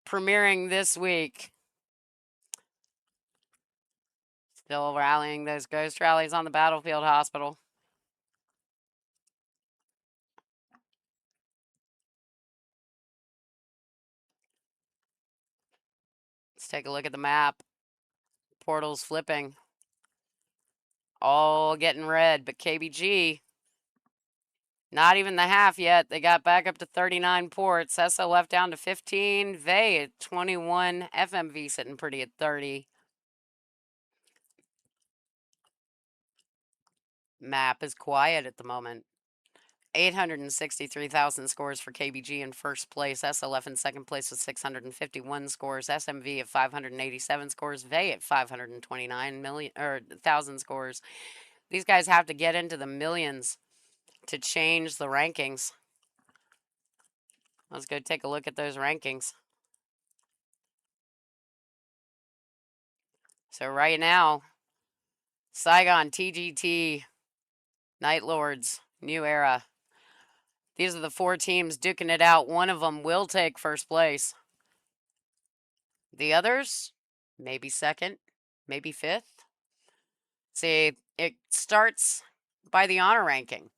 premiering this week. Still rallying those ghost rallies on the Battlefield Hospital. Let's take a look at the map. Portals flipping. All getting red, but KBG, not even the half yet. They got back up to 39 ports. SLF down to 15. VAE at 21. FMV sitting pretty at 30. Map is quiet at the moment. 863,000 scores for KBG in first place. SLF in second place with 651 scores. SMV at 587 scores. VAE at 529,000 scores. These guys have to get into the millions to change the rankings. Let's go take a look at those rankings. So right now, Saigon, TGT, Night Lords, New Era. These are the 4 teams duking it out. One of them will take first place. The others, maybe second, maybe fifth. See, it starts by the honor ranking.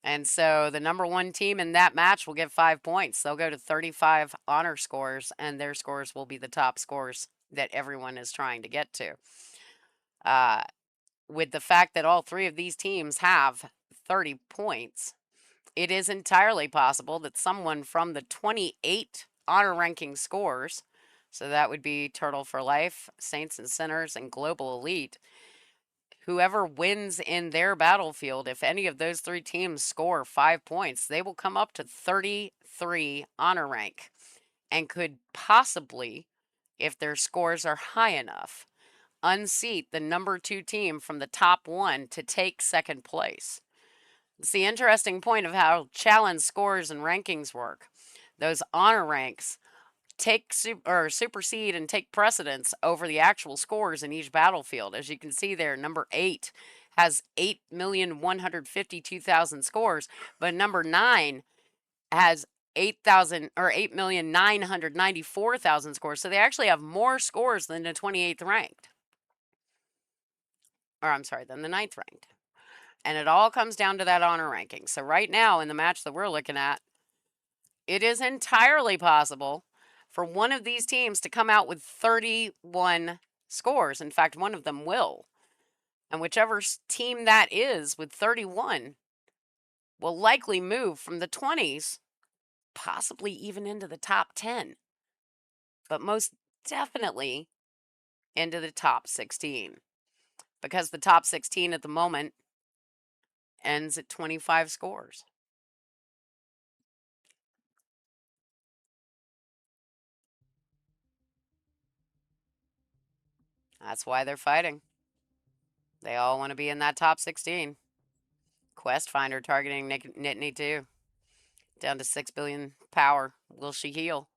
And so the number 1 team in that match will get 5 points. They'll go to 35 honor scores, and their scores will be the top scores that everyone is trying to get to. With the fact that all 3 of these teams have 30 points, it is entirely possible that someone from the 28 honor ranking scores, so that would be Turtle for Life, Saints and Sinners, and Global Elite, whoever wins in their battlefield, if any of those 3 teams score 5 points, they will come up to 33 honor rank and could possibly, if their scores are high enough, unseat the number 2 team from the top 1 to take second place. It's the interesting point of how challenge scores and rankings work. Those honor ranks take supersede and take precedence over the actual scores in each battlefield. As you can see there, number 8 has 8,152,000 scores, but number 9 has 8,000 or 8,994,000 scores. So they actually have more scores than the 28th ranked. Or I'm sorry, than the 9th ranked. And it all comes down to that honor ranking. So right now in the match that we're looking at, it is entirely possible for one of these teams to come out with 31 scores. In fact, one of them will. And whichever team that is with 31 will likely move from the 20s, possibly even into the top 10. But most definitely into the top 16. Because the top 16 at the moment ends at 25 scores. That's why they're fighting. They all want to be in that top 16. Quest Finder targeting Nittany too. Down to 6 billion power. Will she heal?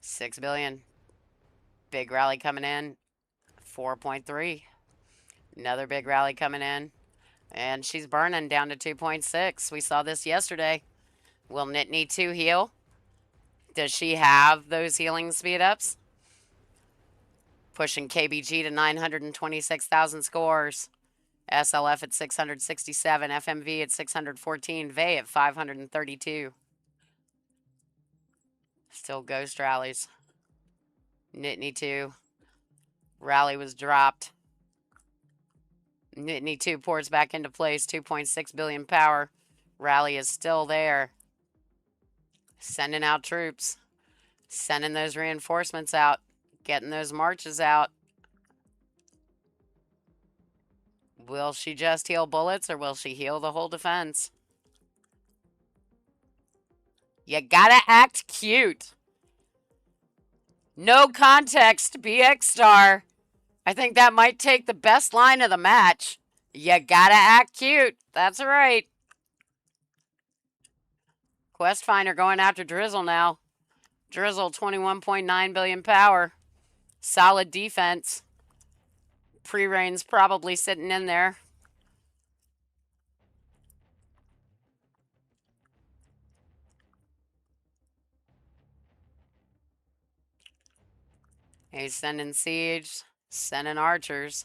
6 billion. Big rally coming in. 4.3. Another big rally coming in. And she's burning down to 2.6. We saw this yesterday. Will Nittany 2 heal? Does she have those healing speed ups? Pushing KBG to 926,000 scores. SLF at 667. FMV at 614. VAE at 532. Still ghost rallies. Nittany 2. Rally was dropped. Nittany 2 pours back into place. 2.6 billion power. Rally is still there. Sending out troops. Sending those reinforcements out. Getting those marches out. Will she just heal bullets or will she heal the whole defense? You gotta act cute. No context, BX Star. I think that might take the best line of the match. You gotta act cute. That's right. Quest Finder going after Drizzle now. Drizzle, 21.9 billion power. Solid defense. Pre-rain's probably sitting in there. He's sending siege, sending archers.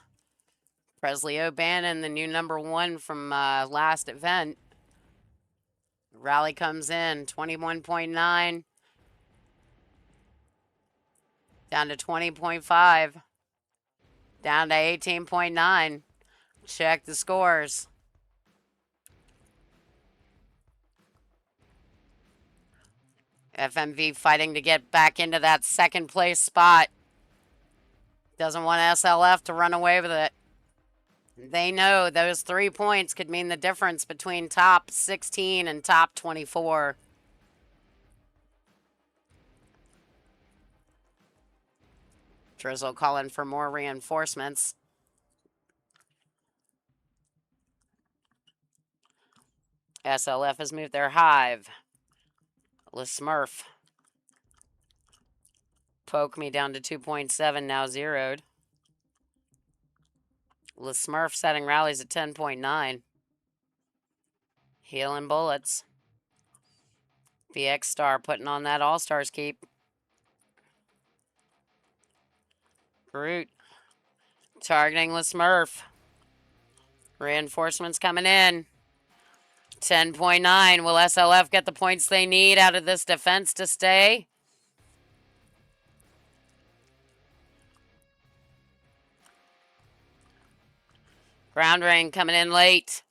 Presley O'Bannon, the new number 1 from last event. Rally comes in, 21.9. Down to 20.5. Down to 18.9. Check the scores. FMV fighting to get back into that second place spot. Doesn't want SLF to run away with it. They know those 3 points could mean the difference between top 16 and top 24. Drizzle calling for more reinforcements. SLF has moved their hive. LeSmurf. Poke me down to 2.7, now zeroed. LeSmurf setting rallies at 10.9. Healing bullets. VX Star putting on that All-Stars keep. Root. Targeting LeSmurf. Reinforcements coming in. 10.9. Will SLF get the points they need out of this defense to stay? Ground rain coming in late.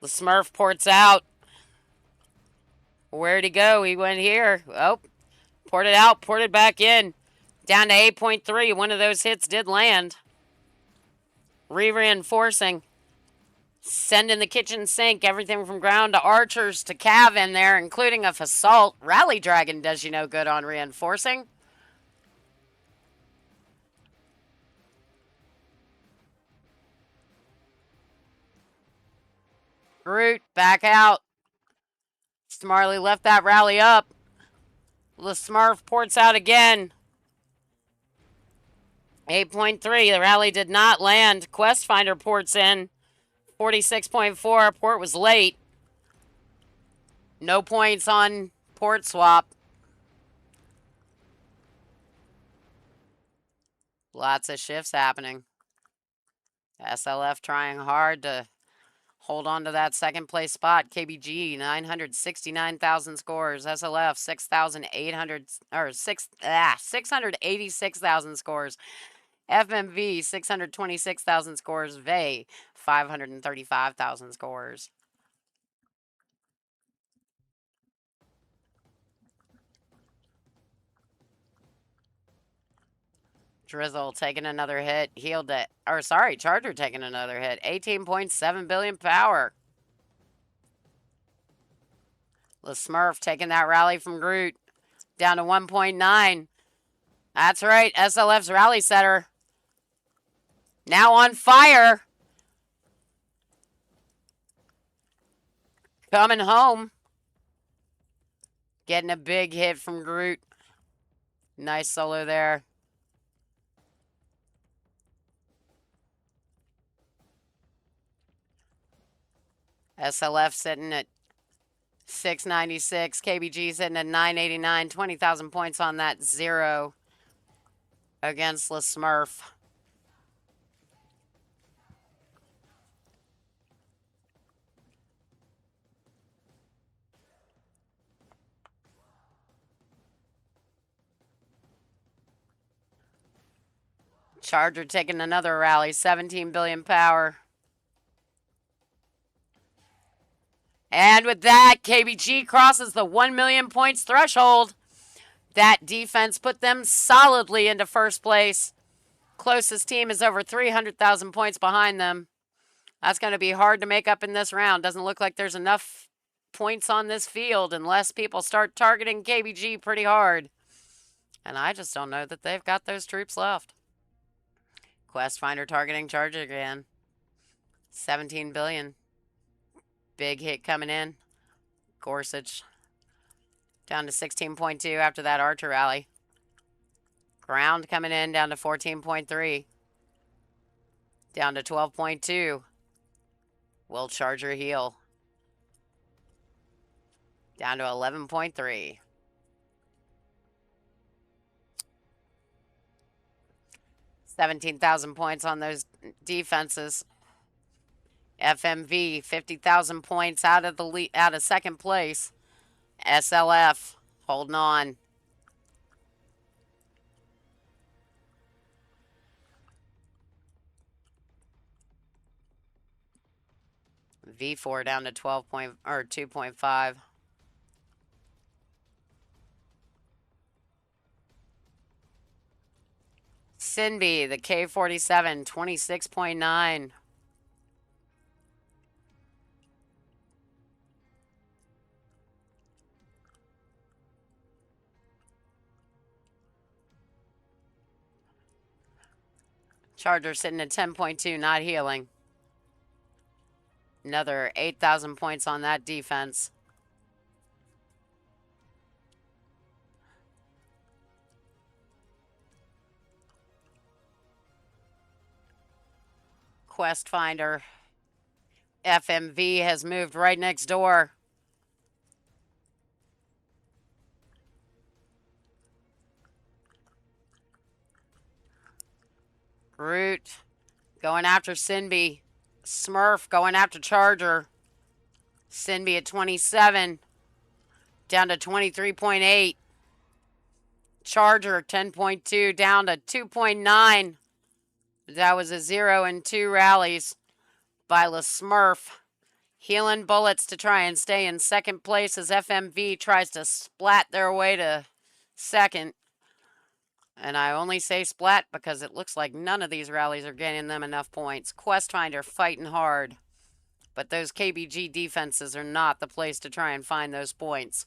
The Smurf ports out. Where'd he go? He went here. Oh, poured it out, poured it back in. Down to 8.3. One of those hits did land. Reinforcing. Sending the kitchen sink. Everything from ground to archers to cav in there, including a Fasalt. Rally Dragon does you no good on reinforcing. Groot back out. Smartly left that rally up. The Smurf ports out again. 8.3. The rally did not land. Quest Finder ports in. 46.4. Port was late. No points on port swap. Lots of shifts happening. SLF trying hard to hold on to that second place spot. KBG 969,000 scores. SLF 6,800 or 686,000 scores. FMV 626,000 scores. VAE 535,000 scores. Drizzle taking another hit. Healed it. Or sorry, Charger taking another hit. 18.7 billion power. The Smurf taking that rally from Groot. Down to 1.9. That's right. SLF's rally setter. Now on fire. Coming home. Getting a big hit from Groot. Nice solo there. SLF sitting at 696. KBG sitting at 989. 20,000 points on that 0 against the Smurf. Charger taking another rally. 17 billion power. And with that, KBG crosses the 1 million points threshold. That defense put them solidly into first place. Closest team is over 300,000 points behind them. That's going to be hard to make up in this round. Doesn't look like there's enough points on this field unless people start targeting KBG pretty hard. And I just don't know that they've got those troops left. Quest Finder targeting Charger again. 17 billion. Big hit coming in. Gorsuch down to 16.2 after that Archer rally. Ground coming in down to 14.3. Down to 12.2. Will Charger heal? Down to 11.3. 17,000 points on those defenses. FMV 50,000 points out of second place. SLF holding on. V4 down to 2.5. Sinby, the K47, 26.9. Charger sitting at 10.2, not healing. Another 8,000 points on that defense. Quest Finder. FMV has moved right next door. Groot going after Sinby. Smurf going after Charger. Sinby at 27. Down to 23.8. Charger 10.2 down to 2.9. That was a 0 and 2 rallies by La Smurf. Healing bullets to try and stay in second place as FMV tries to splat their way to second. And I only say splat because it looks like none of these rallies are getting them enough points. Questfinder fighting hard. But those KBG defenses are not the place to try and find those points.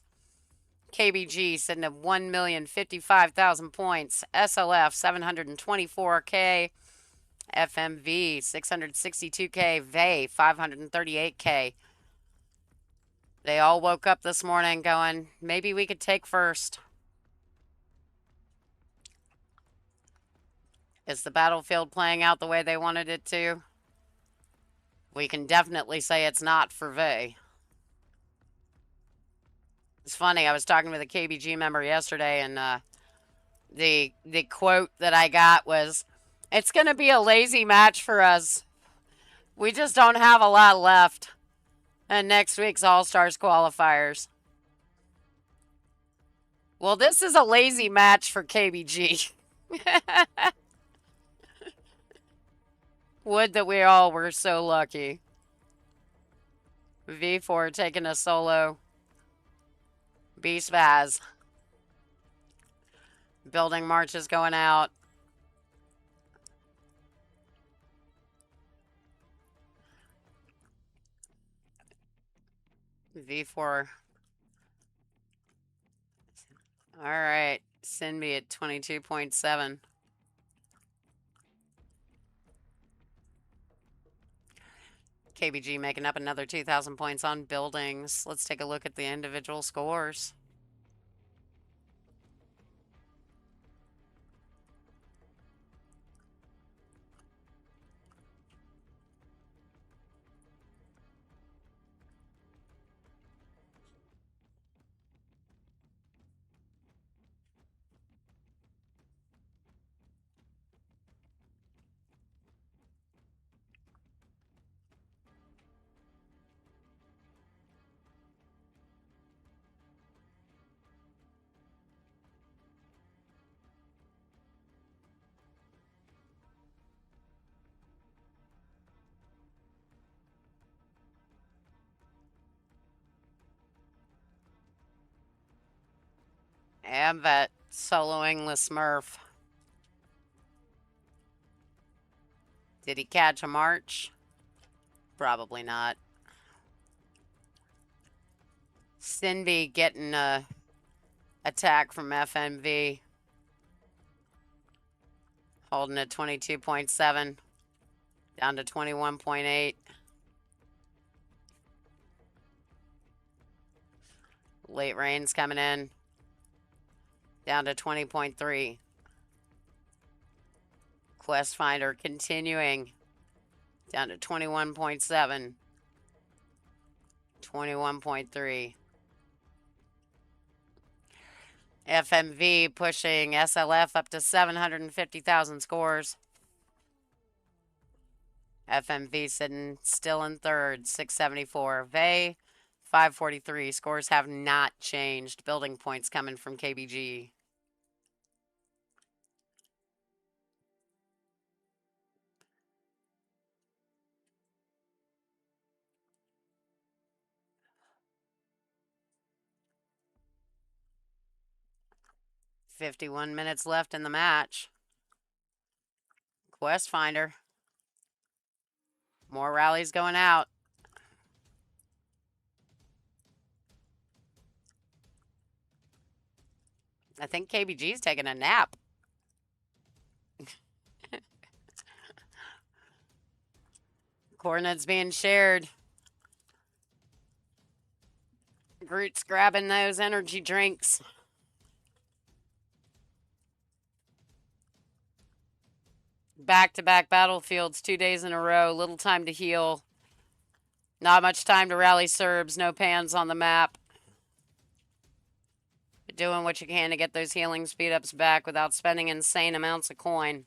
KBG sitting at 1,055,000 points. SLF 724K. FMV 662K. VAE 538K. They all woke up this morning going, maybe we could take first. Is the battlefield playing out the way they wanted it to? We can definitely say it's not for VAE. It's funny, I was talking with a KBG member yesterday, and the quote that I got was, it's going to be a lazy match for us. We just don't have a lot left. And next week's All-Stars qualifiers. Well, this is a lazy match for KBG. Would that we all were so lucky. V4 taking a solo. Beast Vaz. Building marches going out. V4. All right. Sinby at 22.7. KBG making up another 2,000 points on buildings. Let's take a look at the individual scores. Amvet soloing the Smurf. Did he catch a march? Probably not. Sinby getting a attack from FMV. Holding at 22.7. Down to 21.8. Late rains coming in. Down to 20.3. Questfinder continuing. Down to 21.7. 21.3. FMV pushing SLF up to 750,000 scores. FMV sitting still in third, 674. VAE, 543. Scores have not changed. Building points coming from KBG. "51 minutes left in the match. Questfinder. More rallies going out. I think KBG's taking a nap. Coordinates being shared. Groot's grabbing those energy drinks. Back-to-back battlefields 2 days in a row. Little time to heal. Not much time to rally Serbs. No pans on the map. But doing what you can to get those healing speed-ups back without spending insane amounts of coin.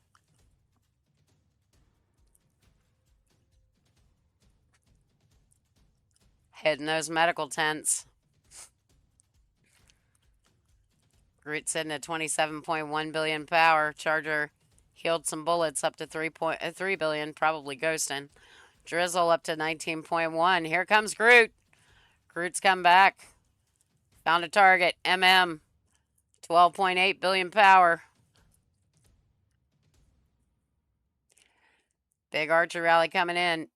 Hitting those medical tents. Groot sitting at 27.1 billion power. Charger healed some bullets up to 3 billion, probably ghosting. Drizzle up to 19.1. Here comes Groot. Groot's come back. Found a target. MM. 12.8 billion power. Big Archer rally coming in.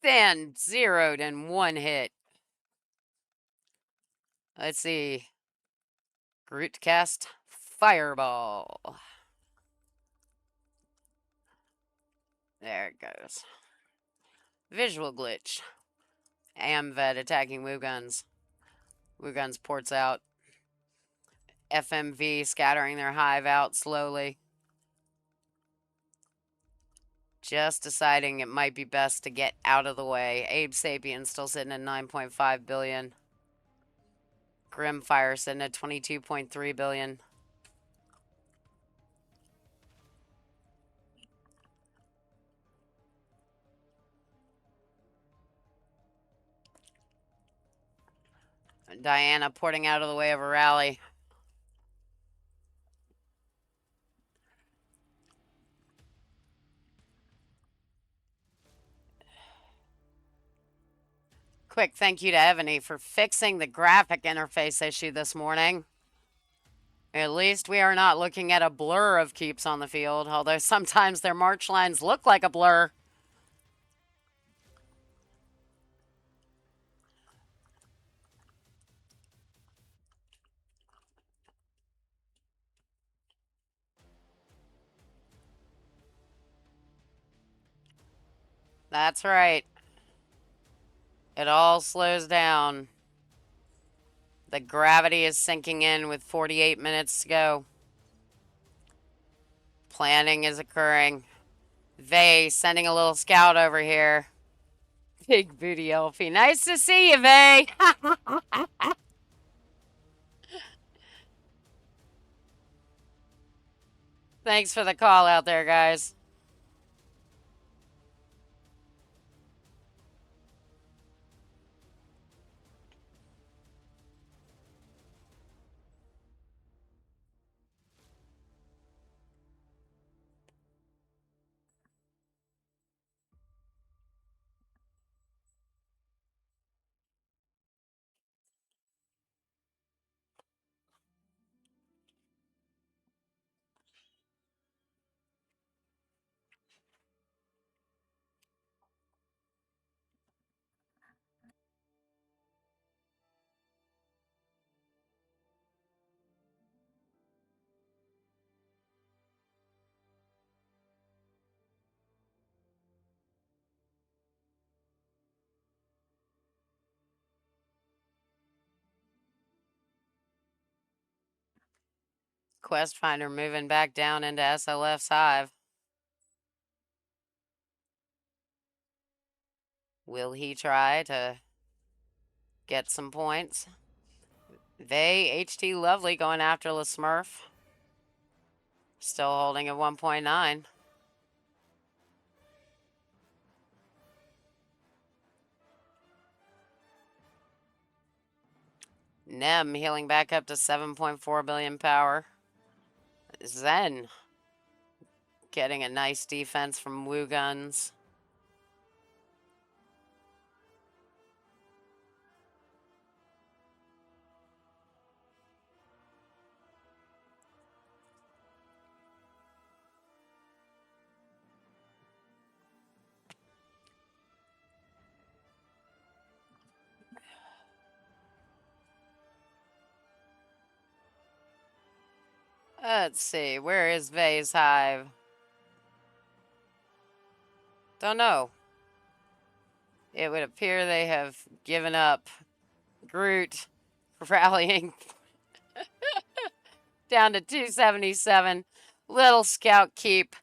Then zeroed in one hit. Let's see. Groot cast Fireball. There it goes. Visual glitch. Amvet attacking Wuguns. Wuguns ports out. FMV scattering their hive out slowly. Just deciding it might be best to get out of the way. Abe Sapien still sitting at 9.5 billion. Grimfire sitting at 22.3 billion. Diana porting out of the way of a rally. Quick thank you to Evony for fixing the graphic interface issue this morning. At least we are not looking at a blur of keeps on the field, although sometimes their march lines look like a blur. That's right. It all slows down. The gravity is sinking in with 48 minutes to go. Planning is occurring. VAE sending a little scout over here. Big booty Elphi. Nice to see you, VAE. Thanks for the call out there, guys. Quest Finder moving back down into SLF's hive. Will he try to get some points? VAE, HT Lovely going after La Smurf. Still holding at 1.9. Nem healing back up to 7.4 billion power. Zen getting a nice defense from Wuguns. Let's see, where is VAE's hive? Don't know. It would appear they have given up. Groot rallying down to 277. Little scout keep.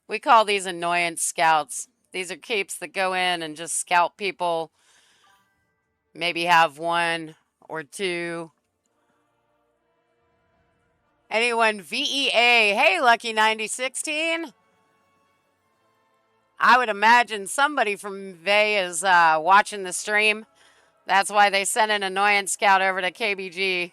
We call these annoyance scouts. These are keeps that go in and just scout people. Maybe have one or two. Anyone VEA? Hey, Lucky 9016. I would imagine somebody from VAE is watching the stream. That's why they sent an annoyance scout over to KBG.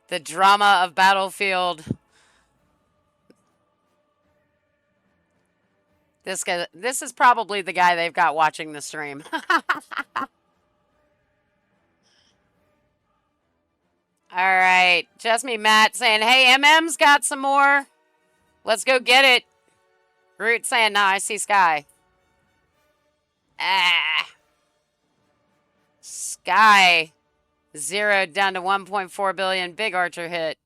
The drama of Battlefield. This guy, this is probably the guy they've got watching the stream. All right. Just me, Matt, saying, hey, MM's got some more. Let's go get it. Groot saying, nah, I see Sky. Ah. Sky. 0 down to 1.4 billion. Big Archer hit.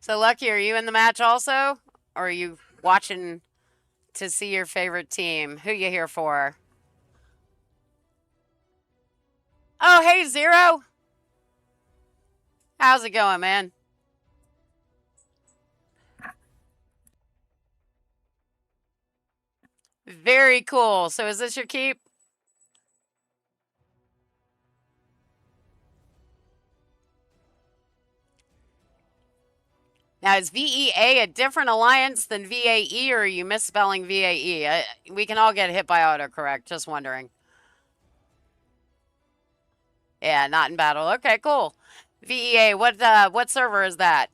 So, Lucky, are you in the match also? Or are you watching to see your favorite team? Who you here for? Oh, hey, Zero. How's it going, man? Very cool. So is this your keep? Now, is VEA a different alliance than VAE, or are you misspelling VAE? We can all get hit by autocorrect. Just wondering. Yeah, not in battle. Okay, cool. VEA, what server is that?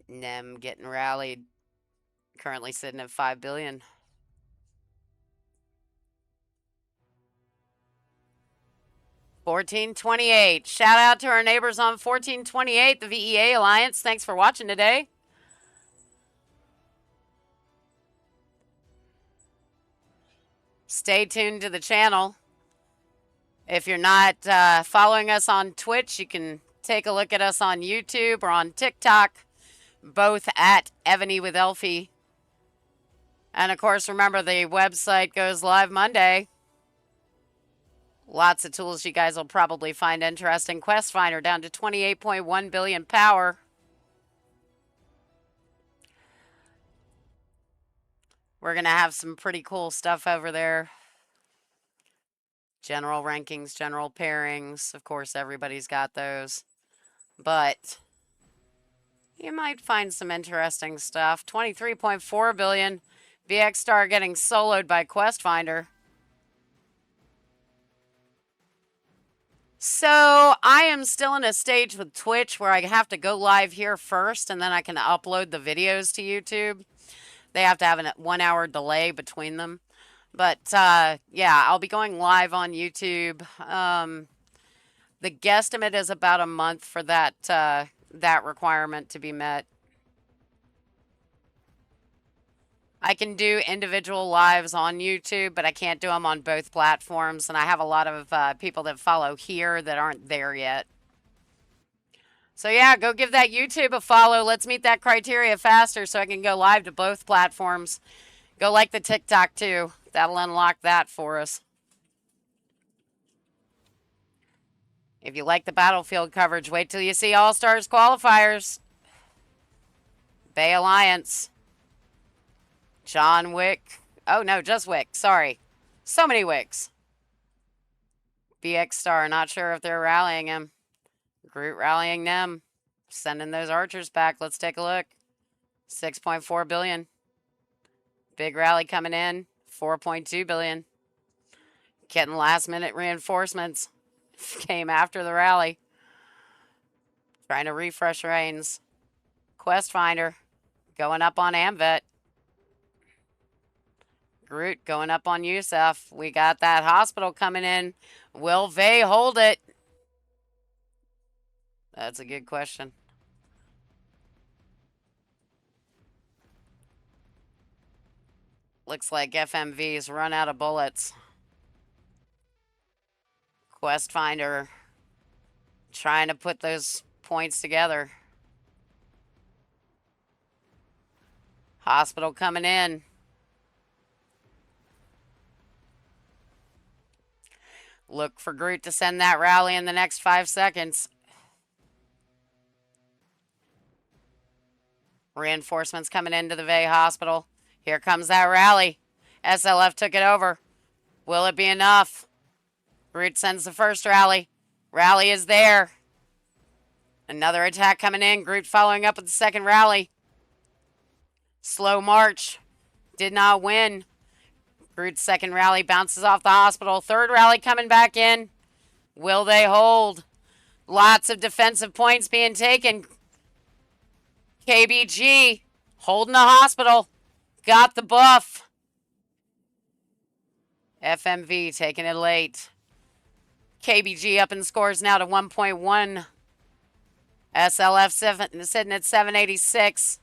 Nem getting rallied. Currently sitting at 5 billion. $14.28. Shout out to our neighbors on 14.28, the VEA Alliance. Thanks for watching today. Stay tuned to the channel. If you're not following us on Twitch, you can take a look at us on YouTube or on TikTok, both at Evony with Elphi. And of course, remember the website goes live Monday. Lots of tools you guys will probably find interesting. Quest Finder down to 28.1 billion power. We're going to have some pretty cool stuff over there. General rankings, general pairings. Of course, everybody's got those. But you might find some interesting stuff. 23.4 billion. VX Star getting soloed by Quest Finder. So I am still in a stage with Twitch where I have to go live here first, and then I can upload the videos to YouTube. They have to have a 1 hour delay between them. But yeah, I'll be going live on YouTube. The guesstimate is about a month for that that requirement to be met. I can do individual lives on YouTube, but I can't do them on both platforms. And I have a lot of people that follow here that aren't there yet. So yeah, go give that YouTube a follow. Let's meet that criteria faster so I can go live to both platforms. Go like the TikTok too. That'll unlock that for us. If you like the battlefield coverage, wait till you see All-Stars qualifiers. Bay Alliance. John Wick. Oh, no, just Wick. Sorry. So many Wicks. BX Star. Not sure if they're rallying him. Groot rallying them. Sending those archers back. Let's take a look. 6.4 billion. Big rally coming in. 4.2 billion. Getting last minute reinforcements. Came after the rally. Trying to refresh reins. Quest Finder. Going up on Amvet. Groot going up on Yusuf. We got that hospital coming in. Will VAE hold it? That's a good question. Looks like FMV's run out of bullets. Quest Finder trying to put those points together. Hospital coming in. Look for Groot to send that rally in the next 5 seconds. Reinforcements coming into the VAE hospital. Here comes that rally. SLF took it over. Will it be enough? Groot sends the first rally. Rally is there. Another attack coming in. Groot following up with the second rally. Slow march. Did not win. Groot's second rally bounces off the hospital. Third rally coming back in. Will they hold? Lots of defensive points being taken. KBG holding the hospital. Got the buff. FMV taking it late. KBG up in scores now to 1.1. SLF sitting at 786.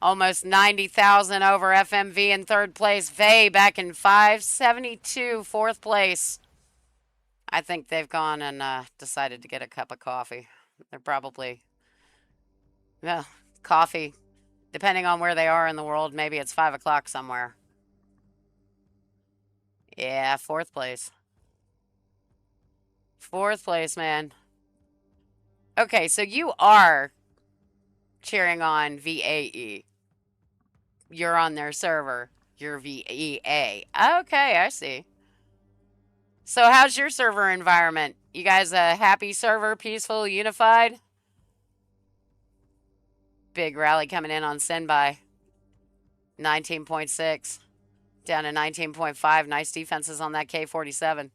Almost 90,000 over FMV in third place. VAE back in 572, fourth place. I think they've gone and decided to get a cup of coffee. They're probably, yeah, coffee. Depending on where they are in the world, maybe it's 5 o'clock somewhere. Yeah, fourth place. Fourth place, man. Okay, so you are cheering on VAE. You're on their server. You're VEA. Okay, I see. So how's your server environment? You guys a happy server, peaceful, unified? Big rally coming in on Senbai. 19.6. Down to 19.5. Nice defenses on that K-47.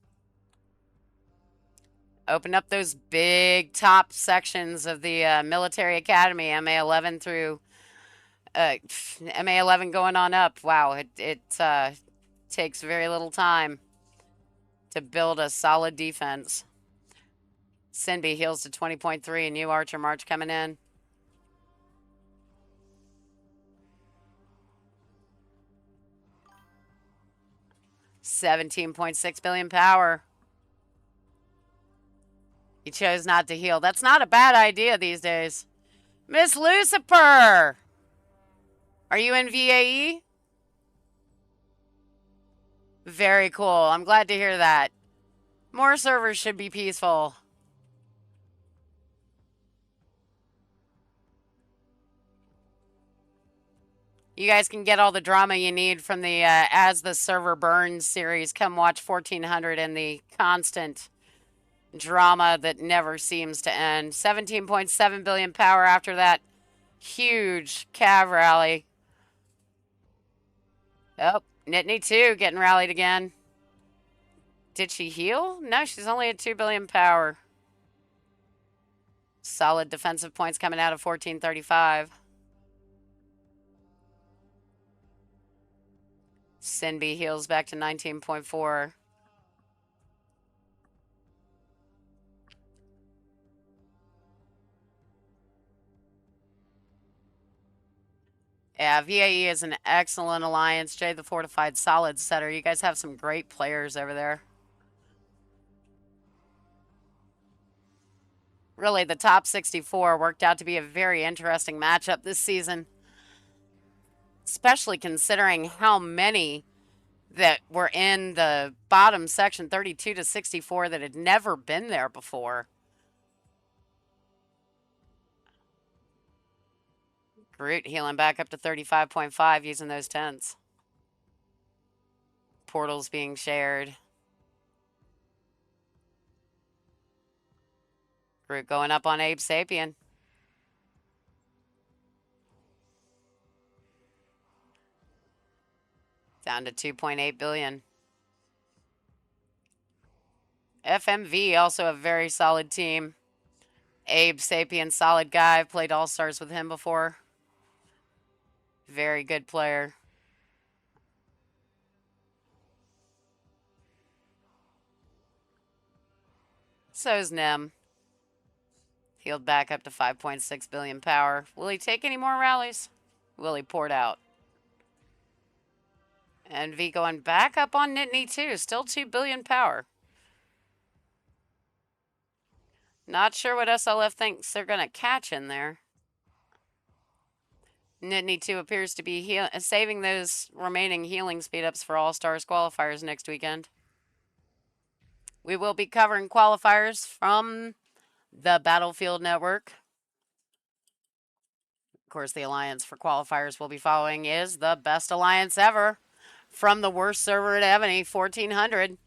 Open up those big top sections of the military academy, MA-11 through MA-11 going on up. Wow, it takes very little time to build a solid defense. Sinby heals to 20.3. New Archer March coming in. $17.6 billion power. He chose not to heal. That's not a bad idea these days. Miss Lucifer! Are you in VAE? Very cool. I'm glad to hear that. More servers should be peaceful. You guys can get all the drama you need from the As the Server Burns series. Come watch 1400 and the constant drama that never seems to end. 17.7 billion power after that huge Cav rally. Oh, Nittany 2 getting rallied again. Did she heal? No, she's only at 2 billion power. Solid defensive points coming out of 1435. Sinby heals back to 19.4. Yeah, VAE is an excellent alliance. Jay the Fortified, solid setter. You guys have some great players over there. Really, the top 64 worked out to be a very interesting matchup this season. Especially considering how many that were in the bottom section, 32 to 64, that had never been there before. Groot healing back up to 35.5 using those tents. Portals being shared. Groot going up on Abe Sapien. Down to 2.8 billion. FMV, also a very solid team. Abe Sapien, solid guy. I've played All-Stars with him before. Very good player. So's Nem. Healed back up to 5.6 billion power. Will he take any more rallies? Will he poured out? And V going back up on Nittany 2. Still 2 billion power. Not sure what SLF thinks they're going to catch in there. Nittany 2 appears to be saving those remaining healing speed-ups for All-Stars qualifiers next weekend. We will be covering qualifiers from the Battlefield Network. Of course, the alliance for qualifiers we'll be following is the best alliance ever from the worst server at Evony, 1400.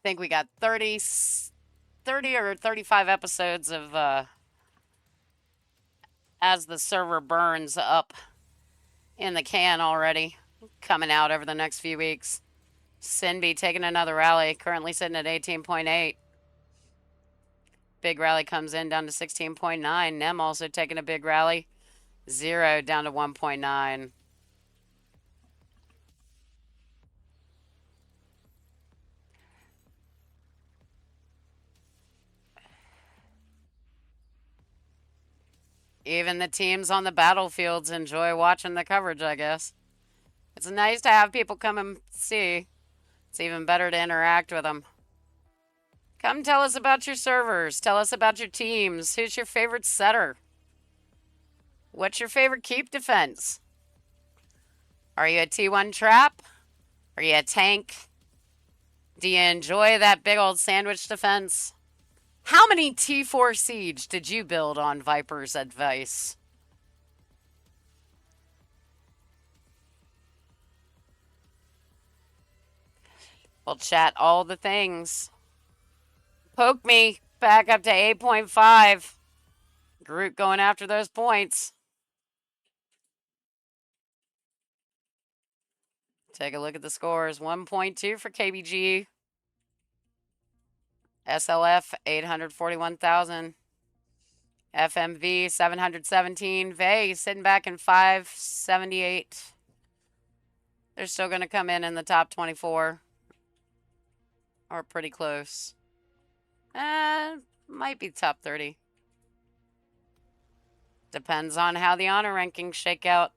think we got 30 or 35 episodes of As the Server Burns up in the can already, coming out over the next few weeks. Sinby taking another rally, currently sitting at 18.8. Big rally comes in down to 16.9. Nem also taking a big rally, 0 down to 1.9. Even the teams on the battlefields enjoy watching the coverage, I guess. It's nice to have people come and see. It's even better to interact with them. Come tell us about your servers. Tell us about your teams. Who's your favorite setter? What's your favorite keep defense? Are you a T1 trap? Are you a tank? Do you enjoy that big old sandwich defense? How many T4 Siege did you build on Viper's advice? We'll chat all the things. Poke me back up to 8.5. Groot going after those points. Take a look at the scores. 1.2 for KBG. SLF 841,000. FMV 717. VAE sitting back in 578. They're still going to come in the top 24. Or pretty close. Might be top 30. Depends on how the honor rankings shake out.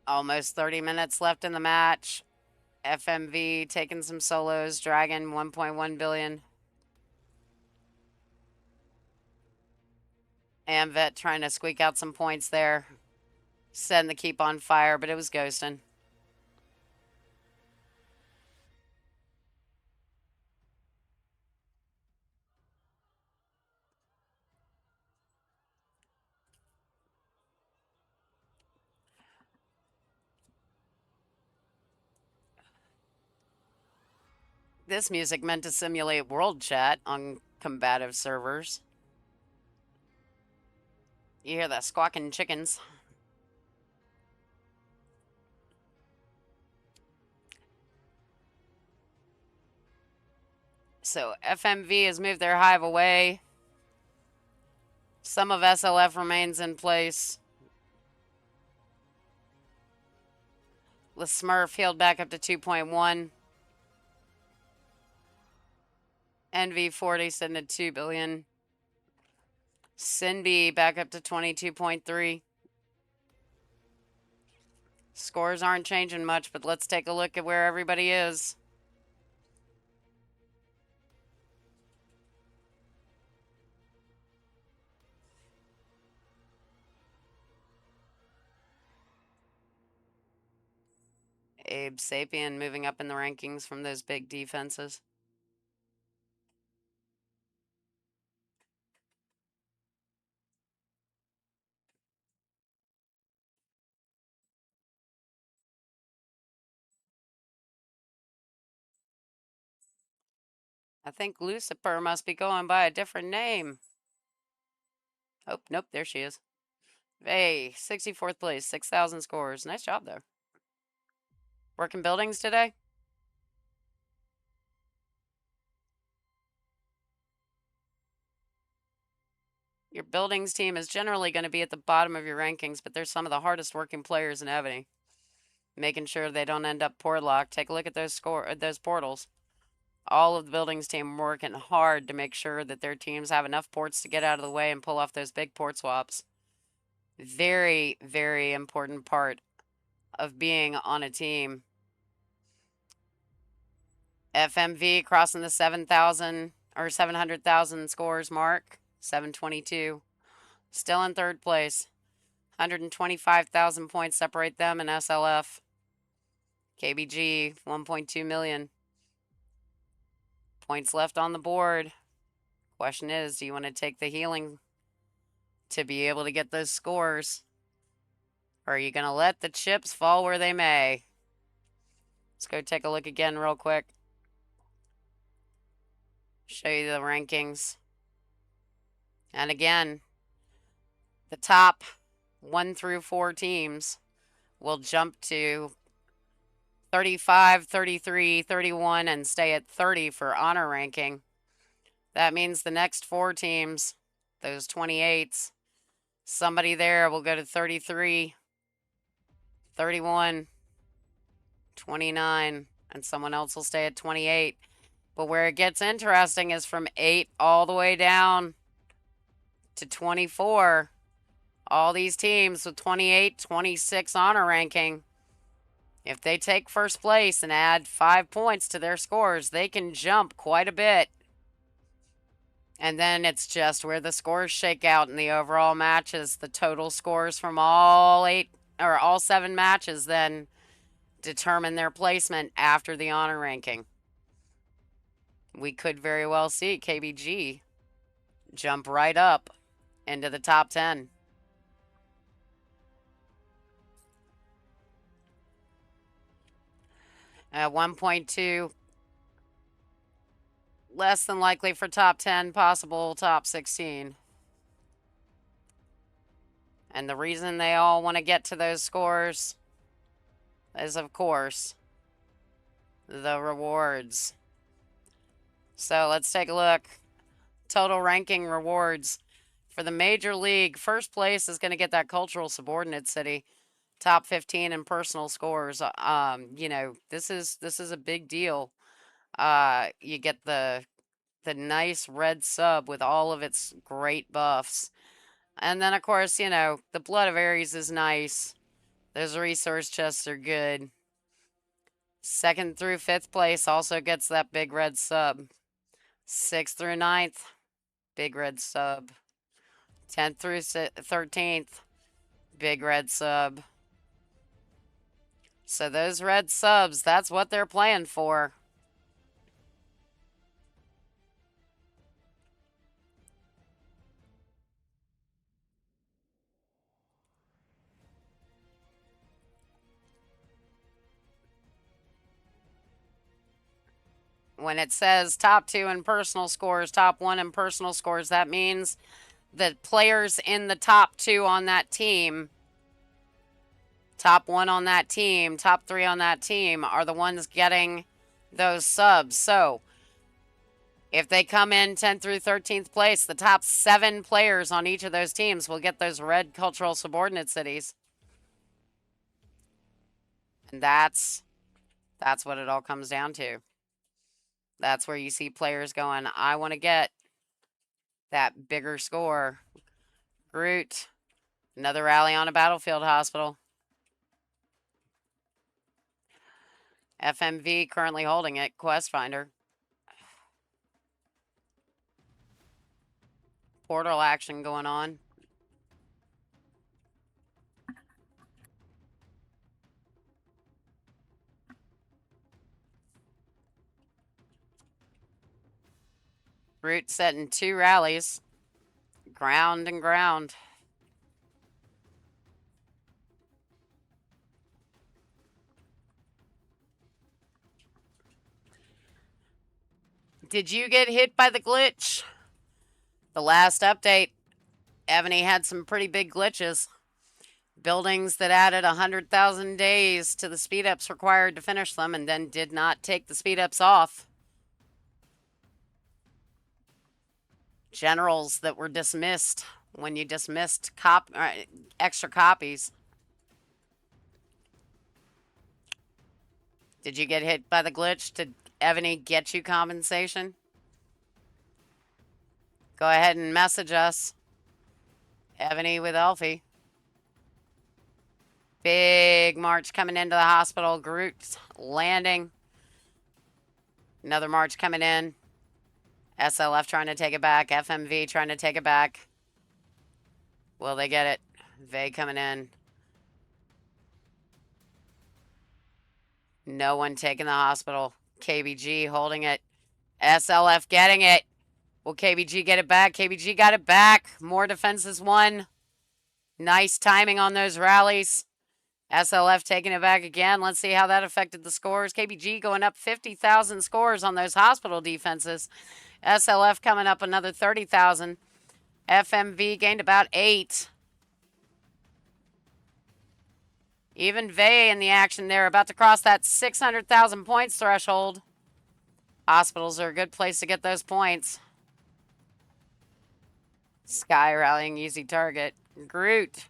Almost 30 minutes left in the match. FMV taking some solos. Dragon 1.1 billion. Amvet trying to squeak out some points there. Setting the keep on fire, but it was ghosting. This music meant to simulate world chat on combative servers. You hear the squawking chickens. So FMV has moved their hive away. Some of SLF remains in place. The Smurf healed back up to 2.1. NV40 sitting at 2 billion. Sinby back up to 22.3. Scores aren't changing much, but let's take a look at where everybody is. Abe Sapien moving up in the rankings from those big defenses. I think Lucifer must be going by a different name. Oh, nope, there she is. Hey, 64th place, 6,000 scores. Nice job, though. Working buildings today? Your buildings team is generally going to be at the bottom of your rankings, but they're some of the hardest working players in Evony. Making sure they don't end up port locked. Take a look at those portals. All of the buildings team working hard to make sure that their teams have enough ports to get out of the way and pull off those big port swaps. Very, very important part of being on a team. FMV crossing the 7,000 or 700,000 scores mark. 722. Still in third place. 125,000 points separate them and SLF. KBG 1.2 million. Points left on the board. Question is, do you want to take the healing to be able to get those scores. Or are you going to let the chips fall where they may? Let's go take a look again real quick. Show you the rankings. And again, the top 1 through 4 teams will jump to 35, 33, 31, and stay at 30 for honor ranking. That means the next 4 teams, those 28s, somebody there will go to 33, 31, 29, and someone else will stay at 28. But where it gets interesting is from 8 all the way down to 24. All these teams with 28, 26 honor ranking. If they take first place and add 5 points to their scores, they can jump quite a bit. And then it's just where the scores shake out in the overall matches. The total scores from all 7 matches then determine their placement after the honor ranking. We could very well see KBG jump right up into the top 10. At 1.2, less than likely for top 10, possible top 16. And the reason they all want to get to those scores is, of course, the rewards. So let's take a look. Total ranking rewards. For the Major League, first place is going to get that cultural subordinate city. Top 15 in personal scores. You know, this is a big deal. You get the nice red sub with all of its great buffs. And then, of course, you know, the Blood of Ares is nice. Those resource chests are good. 2nd through 5th place also gets that big red sub. 6th through 9th, big red sub. 10th through 13th, big red sub. So those red subs, that's what they're playing for. When it says top 2 in personal scores, top 1 in personal scores, that means the players in the top 2 on that team, top 1 on that team, top 3 on that team are the ones getting those subs. So if they come in 10th through 13th place, the top 7 players on each of those teams will get those red cultural subordinate cities. And that's what it all comes down to. That's where you see players going, I want to get that bigger score. Groot, another rally on a battlefield hospital. FMV currently holding it, Quest Finder. Portal action going on. Groot setting 2 rallies. Ground and ground. Did you get hit by the glitch? The last update, Evony had some pretty big glitches. Buildings that added 100,000 days to the speed ups required to finish them and then did not take the speed ups off. Generals that were dismissed when you dismissed extra copies. Did you get hit by the glitch? Did Evony get you compensation? Go ahead and message us. Evony with Elphi. Big march coming into the hospital. Groot landing. Another march coming in. SLF trying to take it back. FMV trying to take it back. Will they get it? VAE coming in. No one taking the hospital. KBG holding it. SLF getting it. Will KBG get it back? KBG got it back. More defenses won. Nice timing on those rallies. SLF taking it back again. Let's see how that affected the scores. KBG going up 50,000 scores on those hospital defenses. SLF coming up another 30,000. FMV gained about 8. Even VAE in the action there, about to cross that 600,000 points threshold. Hospitals are a good place to get those points. Sky rallying easy target. Groot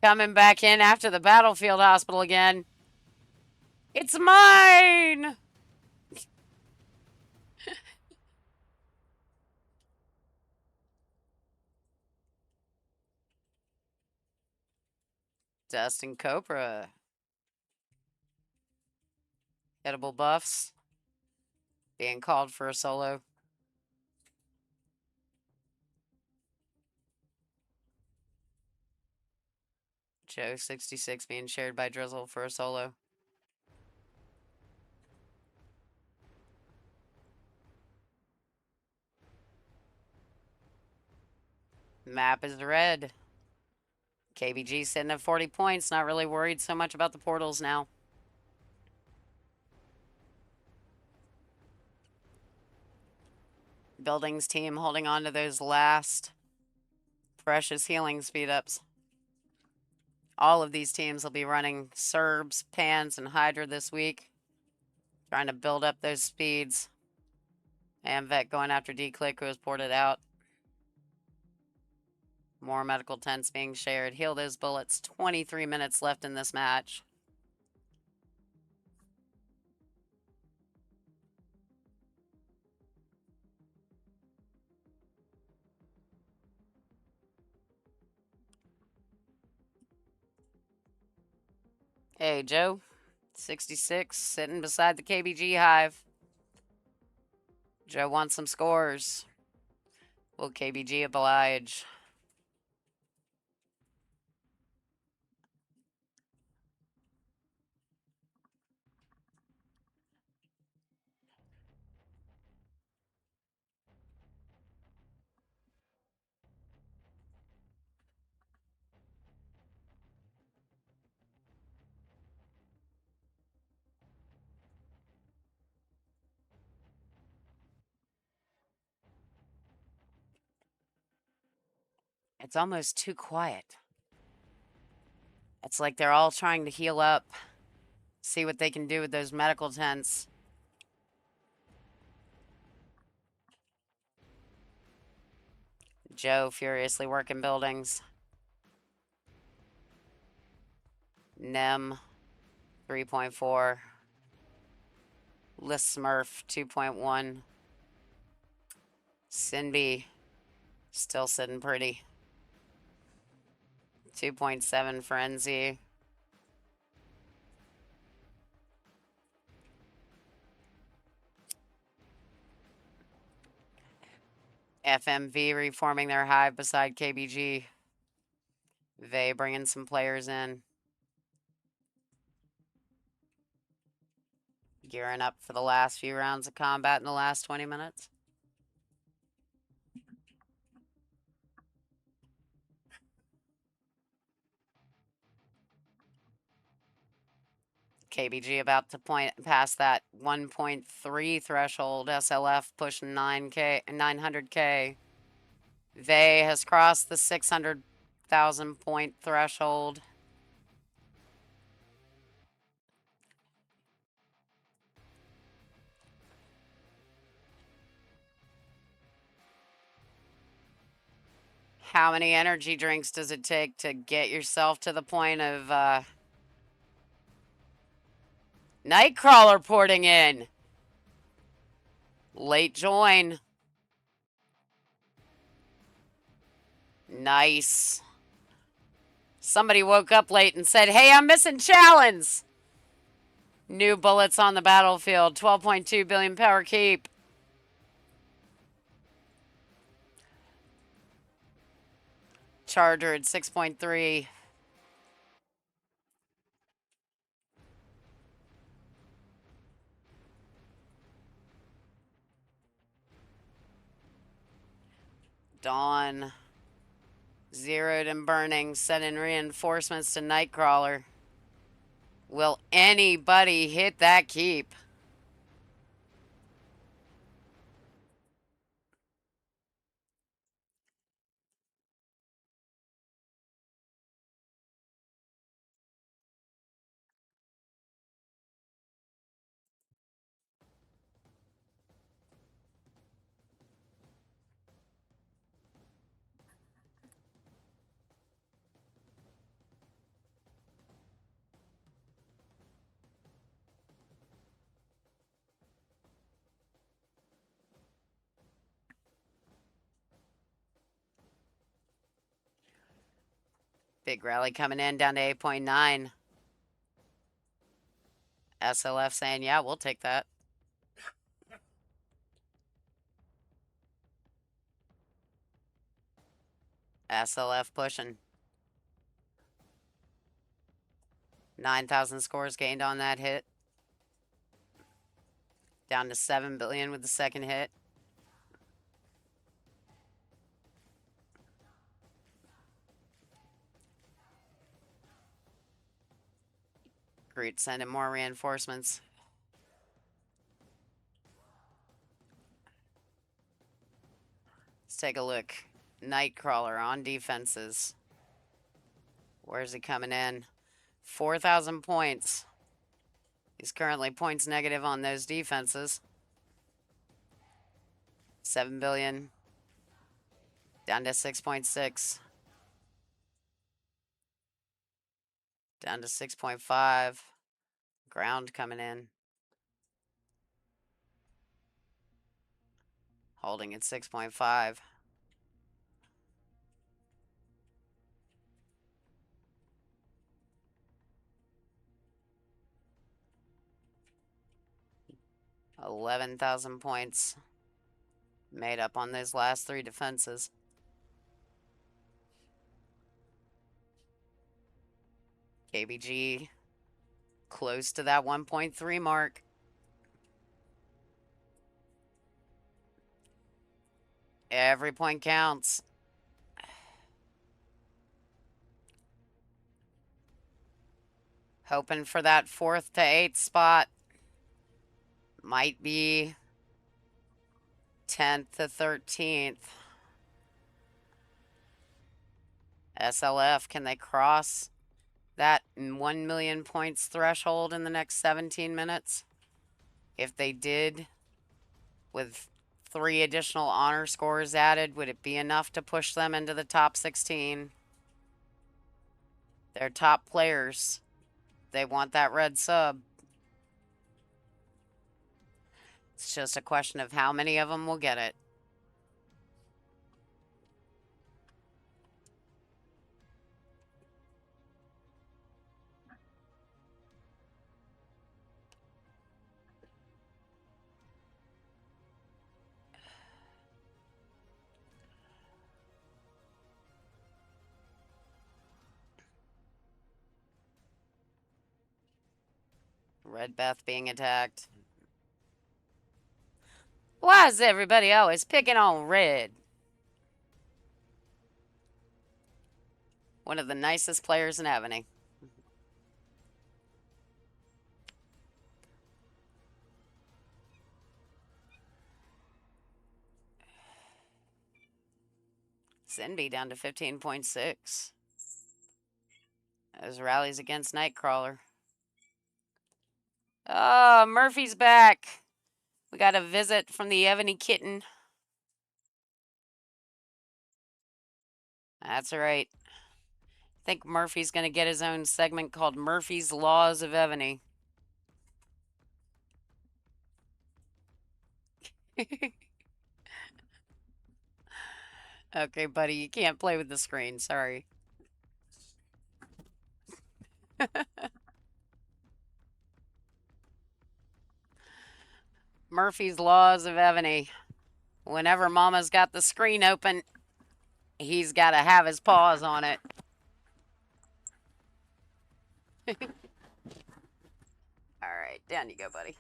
coming back in after the battlefield hospital again. It's mine! Dustin Cobra. Edible buffs. Being called for a solo. Joe 66 being shared by Drizzle for a solo. Map is red. KBG sitting at 40 points. Not really worried so much about the portals now. Buildings team holding on to those last precious healing speed ups. All of these teams will be running Serbs, Pans, and Hydra this week. Trying to build up those speeds. Amvet going after D-Click, who has ported out. More medical tents being shared. Heal those bullets. 23 minutes left in this match. Hey, Joe. 66, sitting beside the KBG hive. Joe wants some scores. Will KBG oblige? It's almost too quiet. It's like they're all trying to heal up, see what they can do with those medical tents. Joe furiously working buildings. Nem 3.4. List Smurf 2.1. Sinby still sitting pretty. 2.7 Frenzy. FMV reforming their hive beside KBG. VAE bringing some players in. Gearing up for the last few rounds of combat in the last 20 minutes. KBG about to point past that 1.3 threshold. SLF pushing 900K. VAE has crossed the 600,000 point threshold. How many energy drinks does it take to get yourself to the point of Nightcrawler porting in? Late join. Nice. Somebody woke up late and said, hey, I'm missing Chalons. New bullets on the battlefield. 12.2 billion power keep. Charger at 6.3. Dawn. Zeroed and burning. Sending reinforcements to Nightcrawler. Will anybody hit that keep? Big rally coming in down to 8.9. SLF saying, yeah, we'll take that. SLF pushing. 9,000 scores gained on that hit. Down to 7 billion with the second hit. Groot sending more reinforcements. Let's take a look. Nightcrawler on defenses. Where's he coming in? 4,000 points. He's currently points negative on those defenses. 7 billion. Down to 6.6. Down to 6.5. Ground coming in. Holding at 6.5. $11,000 points made up on those last three defenses. KBG close to that 1.3 mark. Every point counts. Hoping for that 4th to 8th spot. Might be 10th to 13th. SLF, can they cross that 1 million points threshold in the next 17 minutes? If they did, with 3 additional honor scores added, would it be enough to push them into the top 16? They're top players. They want that red sub. It's just a question of how many of them will get it. Red Beth being attacked. Why is everybody always picking on Red? One of the nicest players in Evony. Zenby down to 15.6. Those rallies against Nightcrawler. Oh, Murphy's back. We got a visit from the Evony kitten. That's right. I think Murphy's going to get his own segment called Murphy's Laws of Evony. Okay, buddy, you can't play with the screen. Sorry. Murphy's Laws of Evony. Whenever Mama's got the screen open, he's got to have his paws on it. All right, down you go, buddy.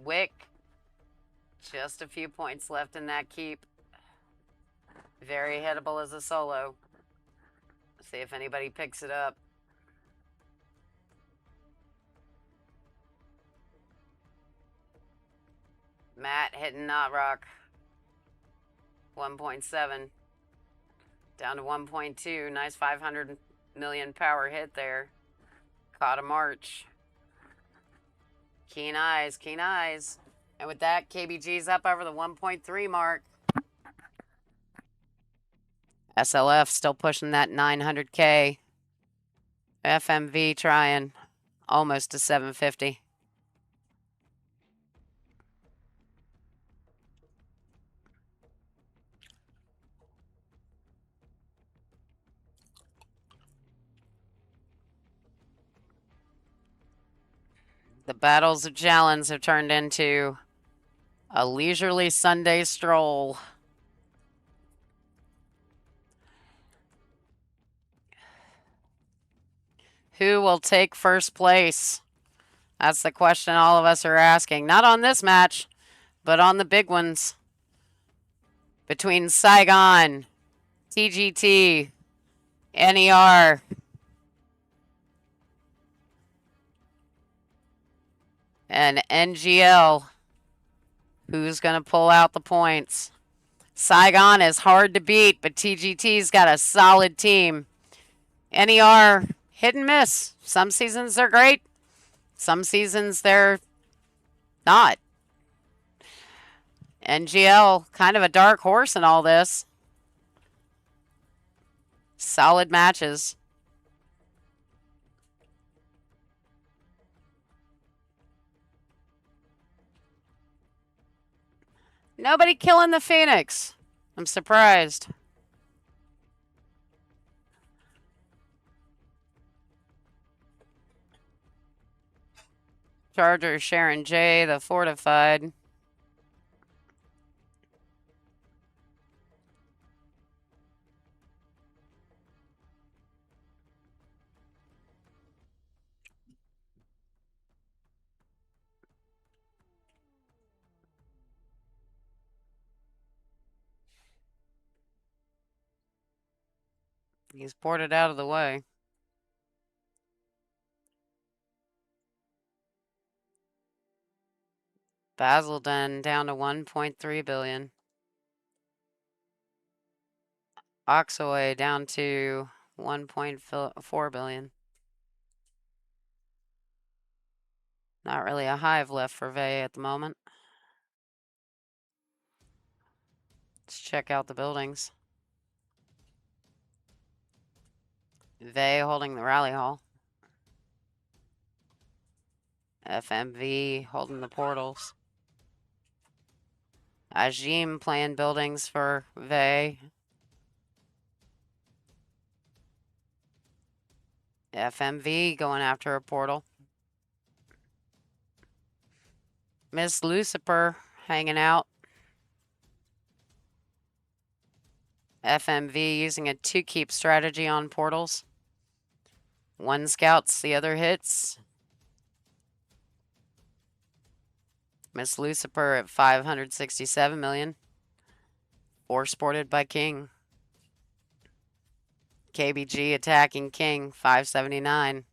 Wick. Just a few points left in that keep. Very hittable as a solo. See if anybody picks it up. Matt hitting Knot Rock. 1.7. Down to 1.2. Nice 500 million power hit there. Caught a march. Keen eyes, keen eyes. And with that, KBG's up over the 1.3 mark. SLF still pushing that 900K. FMV trying almost to 750. The battles of Chalons have turned into a leisurely Sunday stroll. Who will take first place? That's the question all of us are asking. Not on this match, but on the big ones. Between Saigon, TGT, NER, and NGL. Who's going to pull out the points? Saigon is hard to beat, but TGT's got a solid team. NER, hit and miss. Some seasons they're great. Some seasons they're not. NGL, kind of a dark horse in all this. Solid matches. Nobody killing the Phoenix. I'm surprised. Charger Sharon J, the fortified. He's ported out of the way. Basildon down to 1.3 billion. Oxaway down to 1.4 billion. Not really a hive left for VAE at the moment. Let's check out the buildings. VAE holding the rally hall. FMV holding the portals. Ajim playing buildings for VAE. FMV going after a portal. Miss Lucifer hanging out. FMV using a 2-keep strategy on portals. One scouts, the other hits. Miss Lucifer at 567 million. 4 sported by King. KBG attacking King, 579.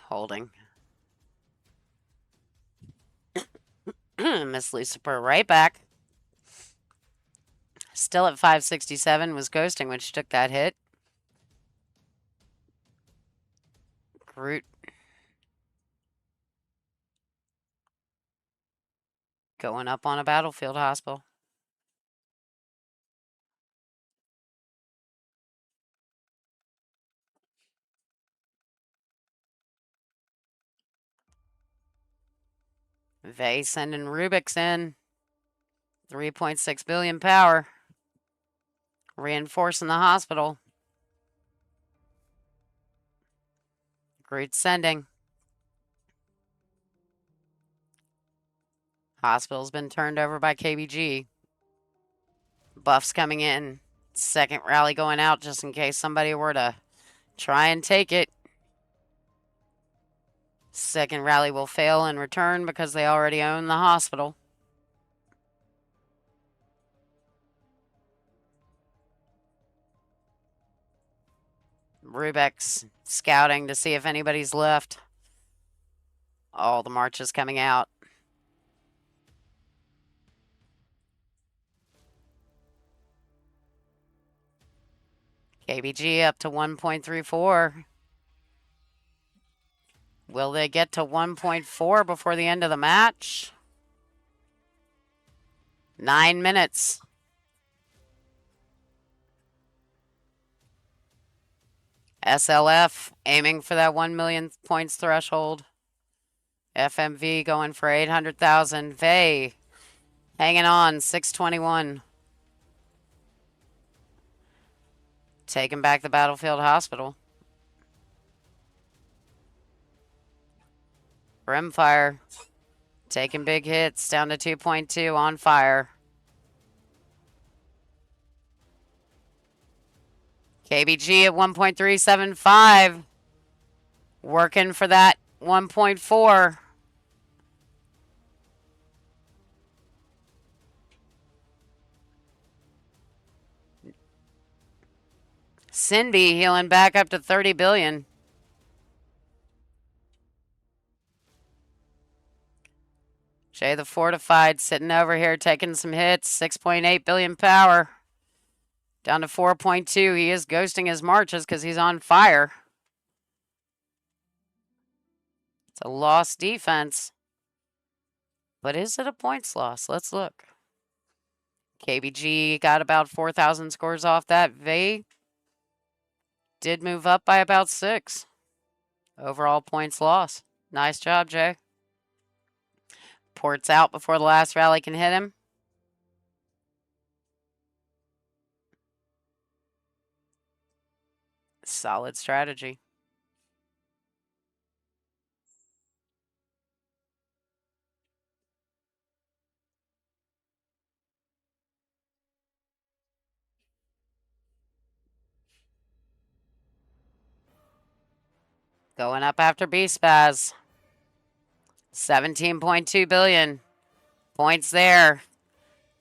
Holding. Miss Lucifer right back. Still at 567, was ghosting when she took that hit. Groot. Going up on a battlefield hospital. VAE sending Rubik's in. 3.6 billion power. Reinforcing the hospital. Groot sending. Hospital's been turned over by KBG. Buffs coming in. Second rally going out just in case somebody were to try and take it. Second rally will fail in return because they already own the hospital. Rubek's scouting to see if anybody's left. All the marches coming out. KBG up to 1.34. Will they get to 1.4 before the end of the match? 9 minutes. SLF aiming for that 1 million points threshold. FMV going for 800,000. VAE hanging on, 621. Taking back the Battlefield Hospital. Rimfire taking big hits, down to 2.2 on fire. KBG at 1.375. Working for that 1.4. Cindy healing back up to 30 billion. Jay the Fortified sitting over here taking some hits. 6.8 billion power. Down to 4.2. He is ghosting his marches because he's on fire. It's a lost defense. But is it a points loss? Let's look. KBG got about 4,000 scores off that. VAE did move up by about 6. Overall points loss. Nice job, Jay. Ports out before the last rally can hit him. Solid strategy. Going up after B-Spaz. 17.2 billion. Points there.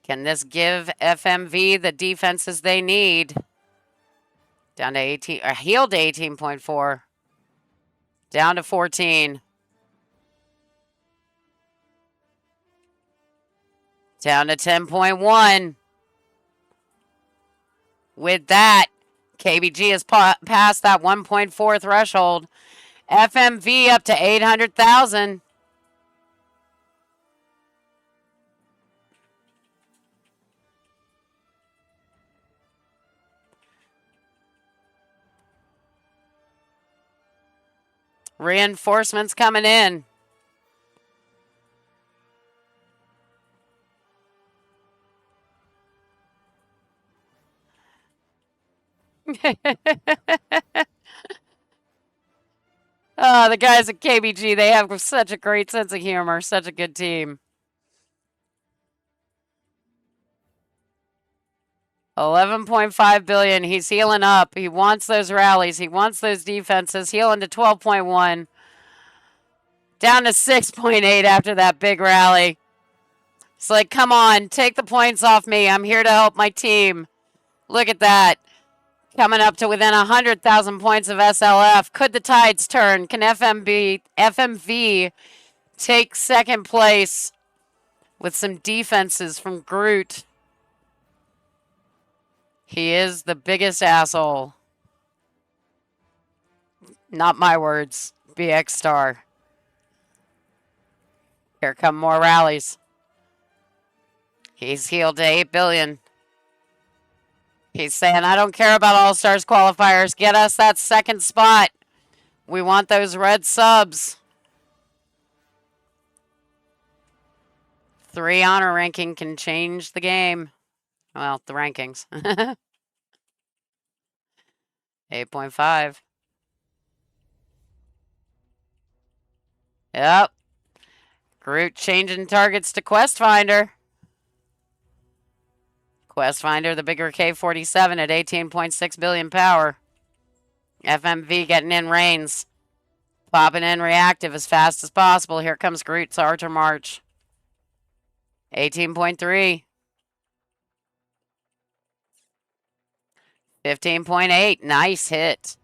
Can this give FMV the defenses they need? Down to 18, or healed to 18.4. Down to 14. Down to 10.1. With that, KBG has passed that 1.4 threshold. FMV up to 800,000. Reinforcements coming in. Oh, the guys at KBG, they have such a great sense of humor, such a good team. 11.5 billion. He's healing up. He wants those rallies. He wants those defenses. Healing to 12.1. Down to 6.8 after that big rally. It's like, come on, take the points off me. I'm here to help my team. Look at that. Coming up to within 100,000 points of SLF. Could the tides turn? Can FMV take second place with some defenses from Groot? He is the biggest asshole. Not my words. BX Star. Here come more rallies. He's healed to 8 billion. He's saying, I don't care about All-Stars qualifiers. Get us that second spot. We want those red subs. 3 honor ranking can change the game. Well, the rankings. 8.5. Yep. Groot changing targets to Quest Finder. Quest Finder, the bigger K-47 at 18.6 billion power. FMV getting in reins. Popping in reactive as fast as possible. Here comes Groot's Archer March. 18.3. 15.8. Nice hit.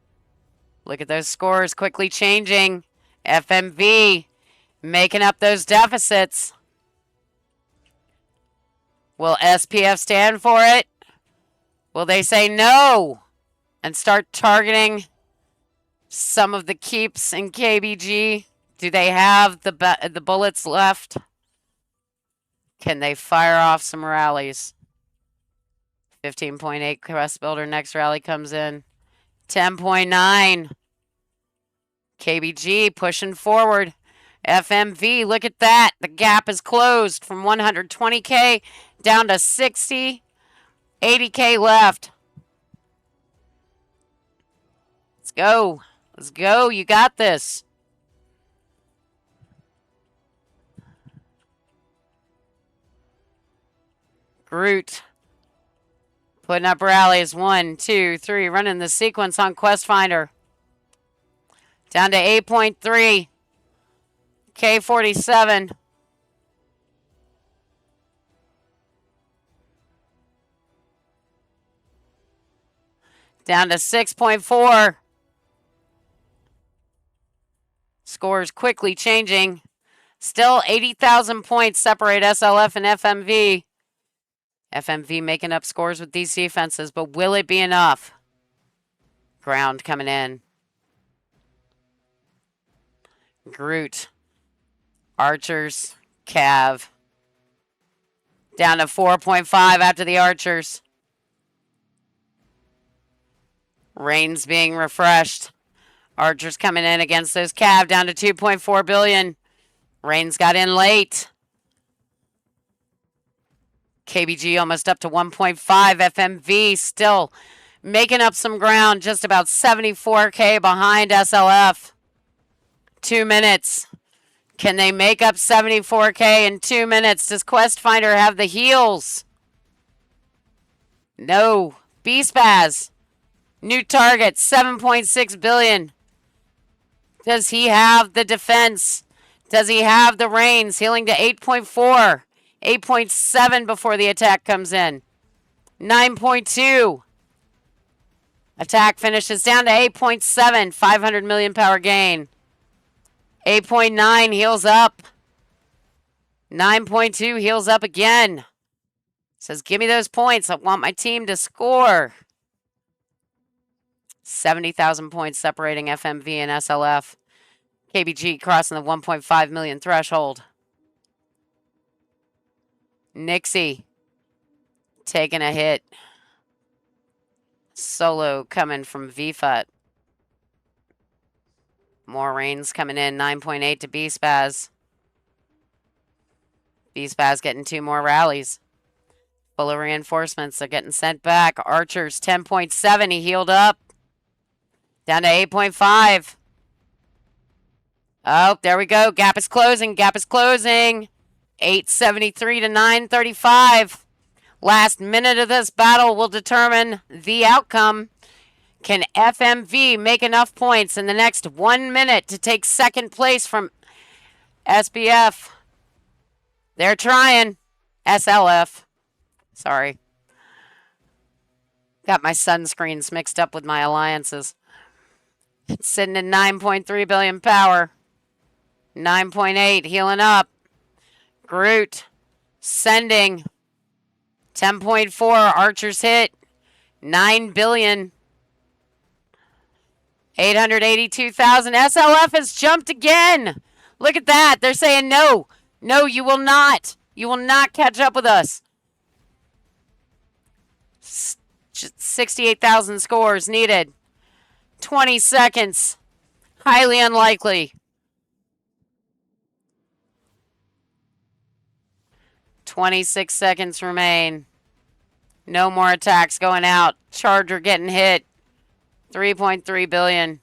Look at those scores quickly changing. FMV making up those deficits. Will SPF stand for it? Will they say no and start targeting some of the keeps in KBG? Do they have the bullets left? Can they fire off some rallies? 15.8 Crest Builder. Next rally comes in. 10.9. KBG pushing forward. FMV, look at that. The gap is closed from 120K down to 60. 80K left. Let's go. Let's go. You got this. Groot. Putting up rallies. 1, 2, 3. Running the sequence on Quest Finder. Down to 8.3. K47. Down to 6.4. Scores quickly changing. Still 80,000 points separate SLF and FMV. FMV making up scores with these defenses, but will it be enough? Ground coming in. Groot. Archers. Cav. Down to 4.5 after the Archers. Rains being refreshed. Archers coming in against those Cav down to 2.4 billion. Rains got in late. KBG almost up to 1.5. FMV still making up some ground, just about 74K behind SLF. 2 minutes. Can they make up 74K in 2 minutes? Does Quest Finder have the heals? No. B-Spaz. New target, 7.6 billion. Does he have the defense? Does he have the Rains? Healing to 8.4. 8.7 before the attack comes in. 9.2. Attack finishes down to 8.7. 500 million power gain. 8.9 heals up. 9.2 heals up again. Says, give me those points. I want my team to score. 70,000 points separating FMV and SLF. KBG crossing the 1.5 million threshold. Nixie taking a hit. Solo coming from VFUT. More Rains coming in. 9.8 to B-Spaz. B-Spaz getting 2 more rallies. Full of reinforcements. They're getting sent back. Archers 10.7. He healed up. Down to 8.5. Oh, there we go. Gap is closing. Gap is closing. 873 to 935. Last minute of this battle will determine the outcome. Can FMV make enough points in the next 1 minute to take second place from SBF? They're trying. SLF. Sorry. Got my sunscreens mixed up with my alliances. It's sitting at 9.3 billion power. 9.8 healing up. Groot sending. 10.4 Archers hit. 9 billion. 882,000. SLF has jumped again. Look at that. They're saying no. No, you will not. You will not catch up with us. 68,000 scores needed. 20 seconds. Highly unlikely. 26 seconds remain. No more attacks going out. Charger getting hit. 3.3 billion.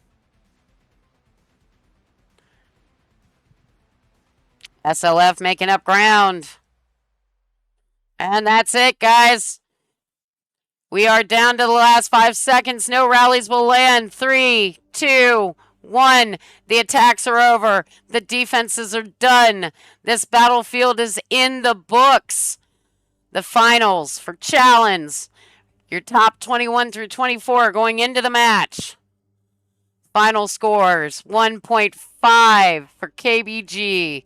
SLF making up ground. And that's it, guys. We are down to the last 5 seconds. No rallies will land. 3, 2, 1. The attacks are over. The defenses are done. This battlefield is in the books. The finals for Chalons. Your top 21 through 24 going into the match. Final scores 1.5 for KBG,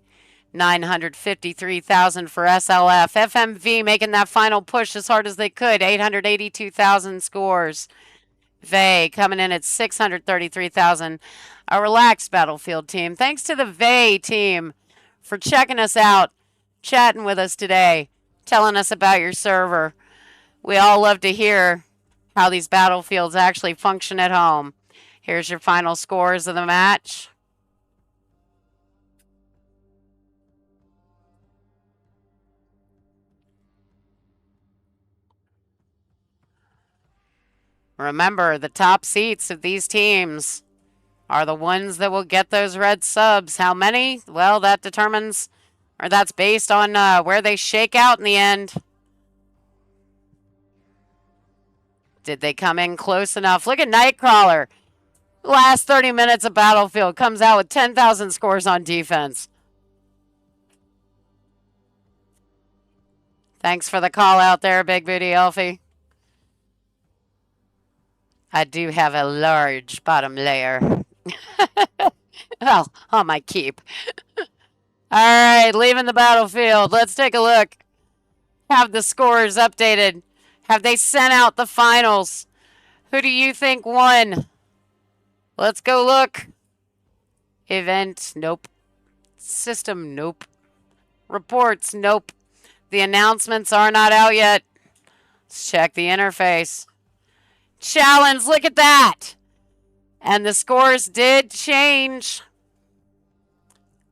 953,000 for SLF. FMV making that final push as hard as they could, 882,000 scores. VAE coming in at 633,000. A relaxed battlefield team. Thanks to the VAE team for checking us out, chatting with us today, telling us about your server. We all love to hear how these battlefields actually function at home. Here's your final scores of the match. Remember, the top seats of these teams are the ones that will get those red subs. How many? Well, that determines, or that's based on where they shake out in the end. Did they come in close enough? Look at Nightcrawler. Last 30 minutes of Battlefield comes out with 10,000 scores on defense. Thanks for the call out there, Big Booty Elphi. I do have a large bottom layer. Well, on my keep. All right, leaving the battlefield. Let's take a look. Have the scores updated. Have they sent out the finals? Who do you think won? Let's go look. Event, nope. System, nope. Reports, nope. The announcements are not out yet. Let's check the interface. Chalons, look at that. And the scores did change.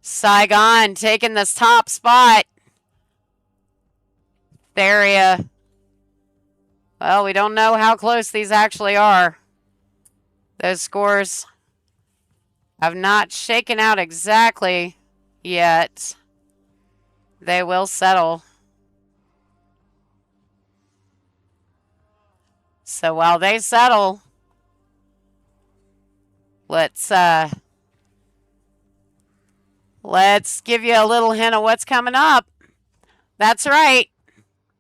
Saigon taking this top spot. Theria. Well, we don't know how close these actually are. Those scores have not shaken out exactly yet. They will settle. So while they settle, let's give you a little hint of what's coming up. That's right.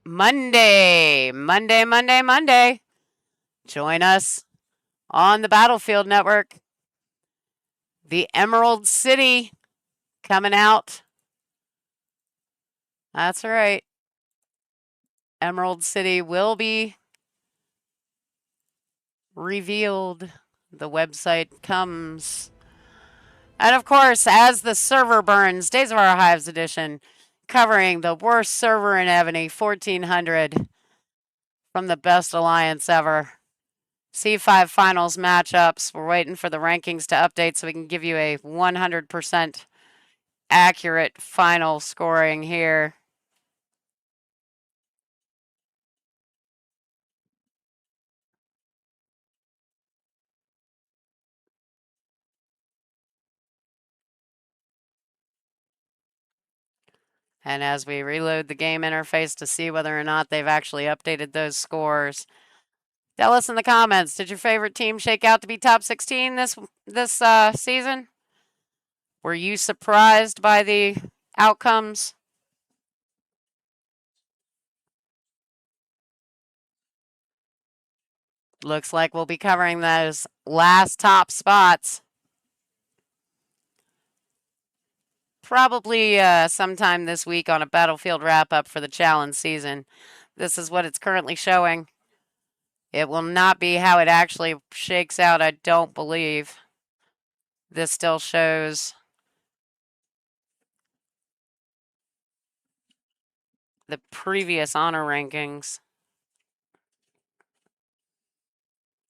Monday. Join us on the Battlefield Network. The Emerald City coming out. That's right. Emerald City will be revealed. The website comes. And of course, as the server burns, Days of Our Hives edition, covering the worst server in Evony, 1400, from the best alliance ever. C5 finals matchups. We're waiting for the rankings to update so we can give you a 100% accurate final scoring here. And as we reload the game interface to see whether or not they've actually updated those scores, tell us in the comments, did your favorite team shake out to be top 16 this season? Were you surprised by the outcomes? Looks like we'll be covering those last top spots. Probably sometime this week on a Battlefield wrap-up for the challenge season. This is what it's currently showing. It will not be how it actually shakes out, I don't believe. This still shows the previous honor rankings.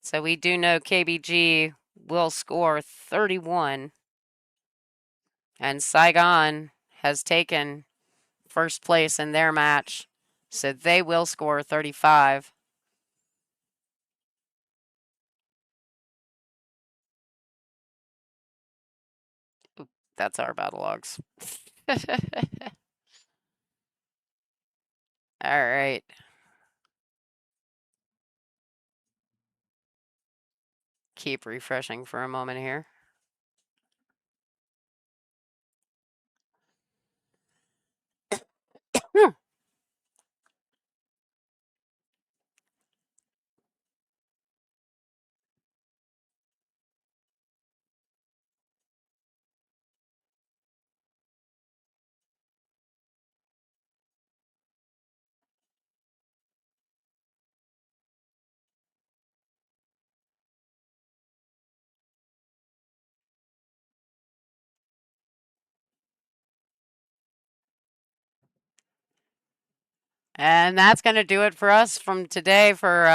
So we do know KBG will score 31. And Saigon has taken first place in their match. So they will score 35. Oop, that's our battle logs. All right. Keep refreshing for a moment here. And that's going to do it for us from today for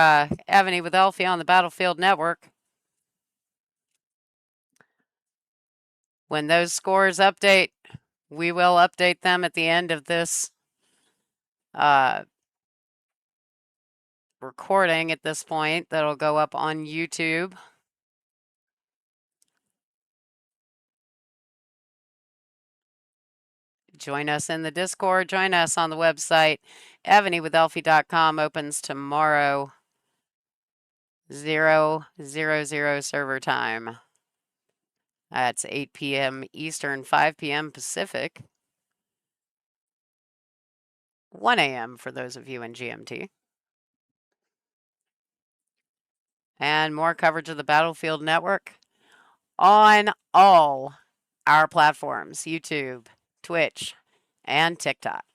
Evony with Elphi on the Battlefield Network. When those scores update, we will update them at the end of this recording at this point. That'll go up on YouTube. Join us in the Discord. Join us on the website. EvonyWithElphi.com opens tomorrow, 0:00 server time. That's 8 p.m. Eastern, 5 p.m. Pacific. 1 a.m. for those of you in GMT. And more coverage of the Battlefield Network on all our platforms, YouTube, Twitch, and TikTok.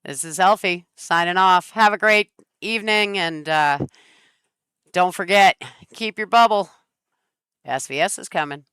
This is Elphi signing off. Have a great evening, and don't forget, keep your bubble. SVS is coming.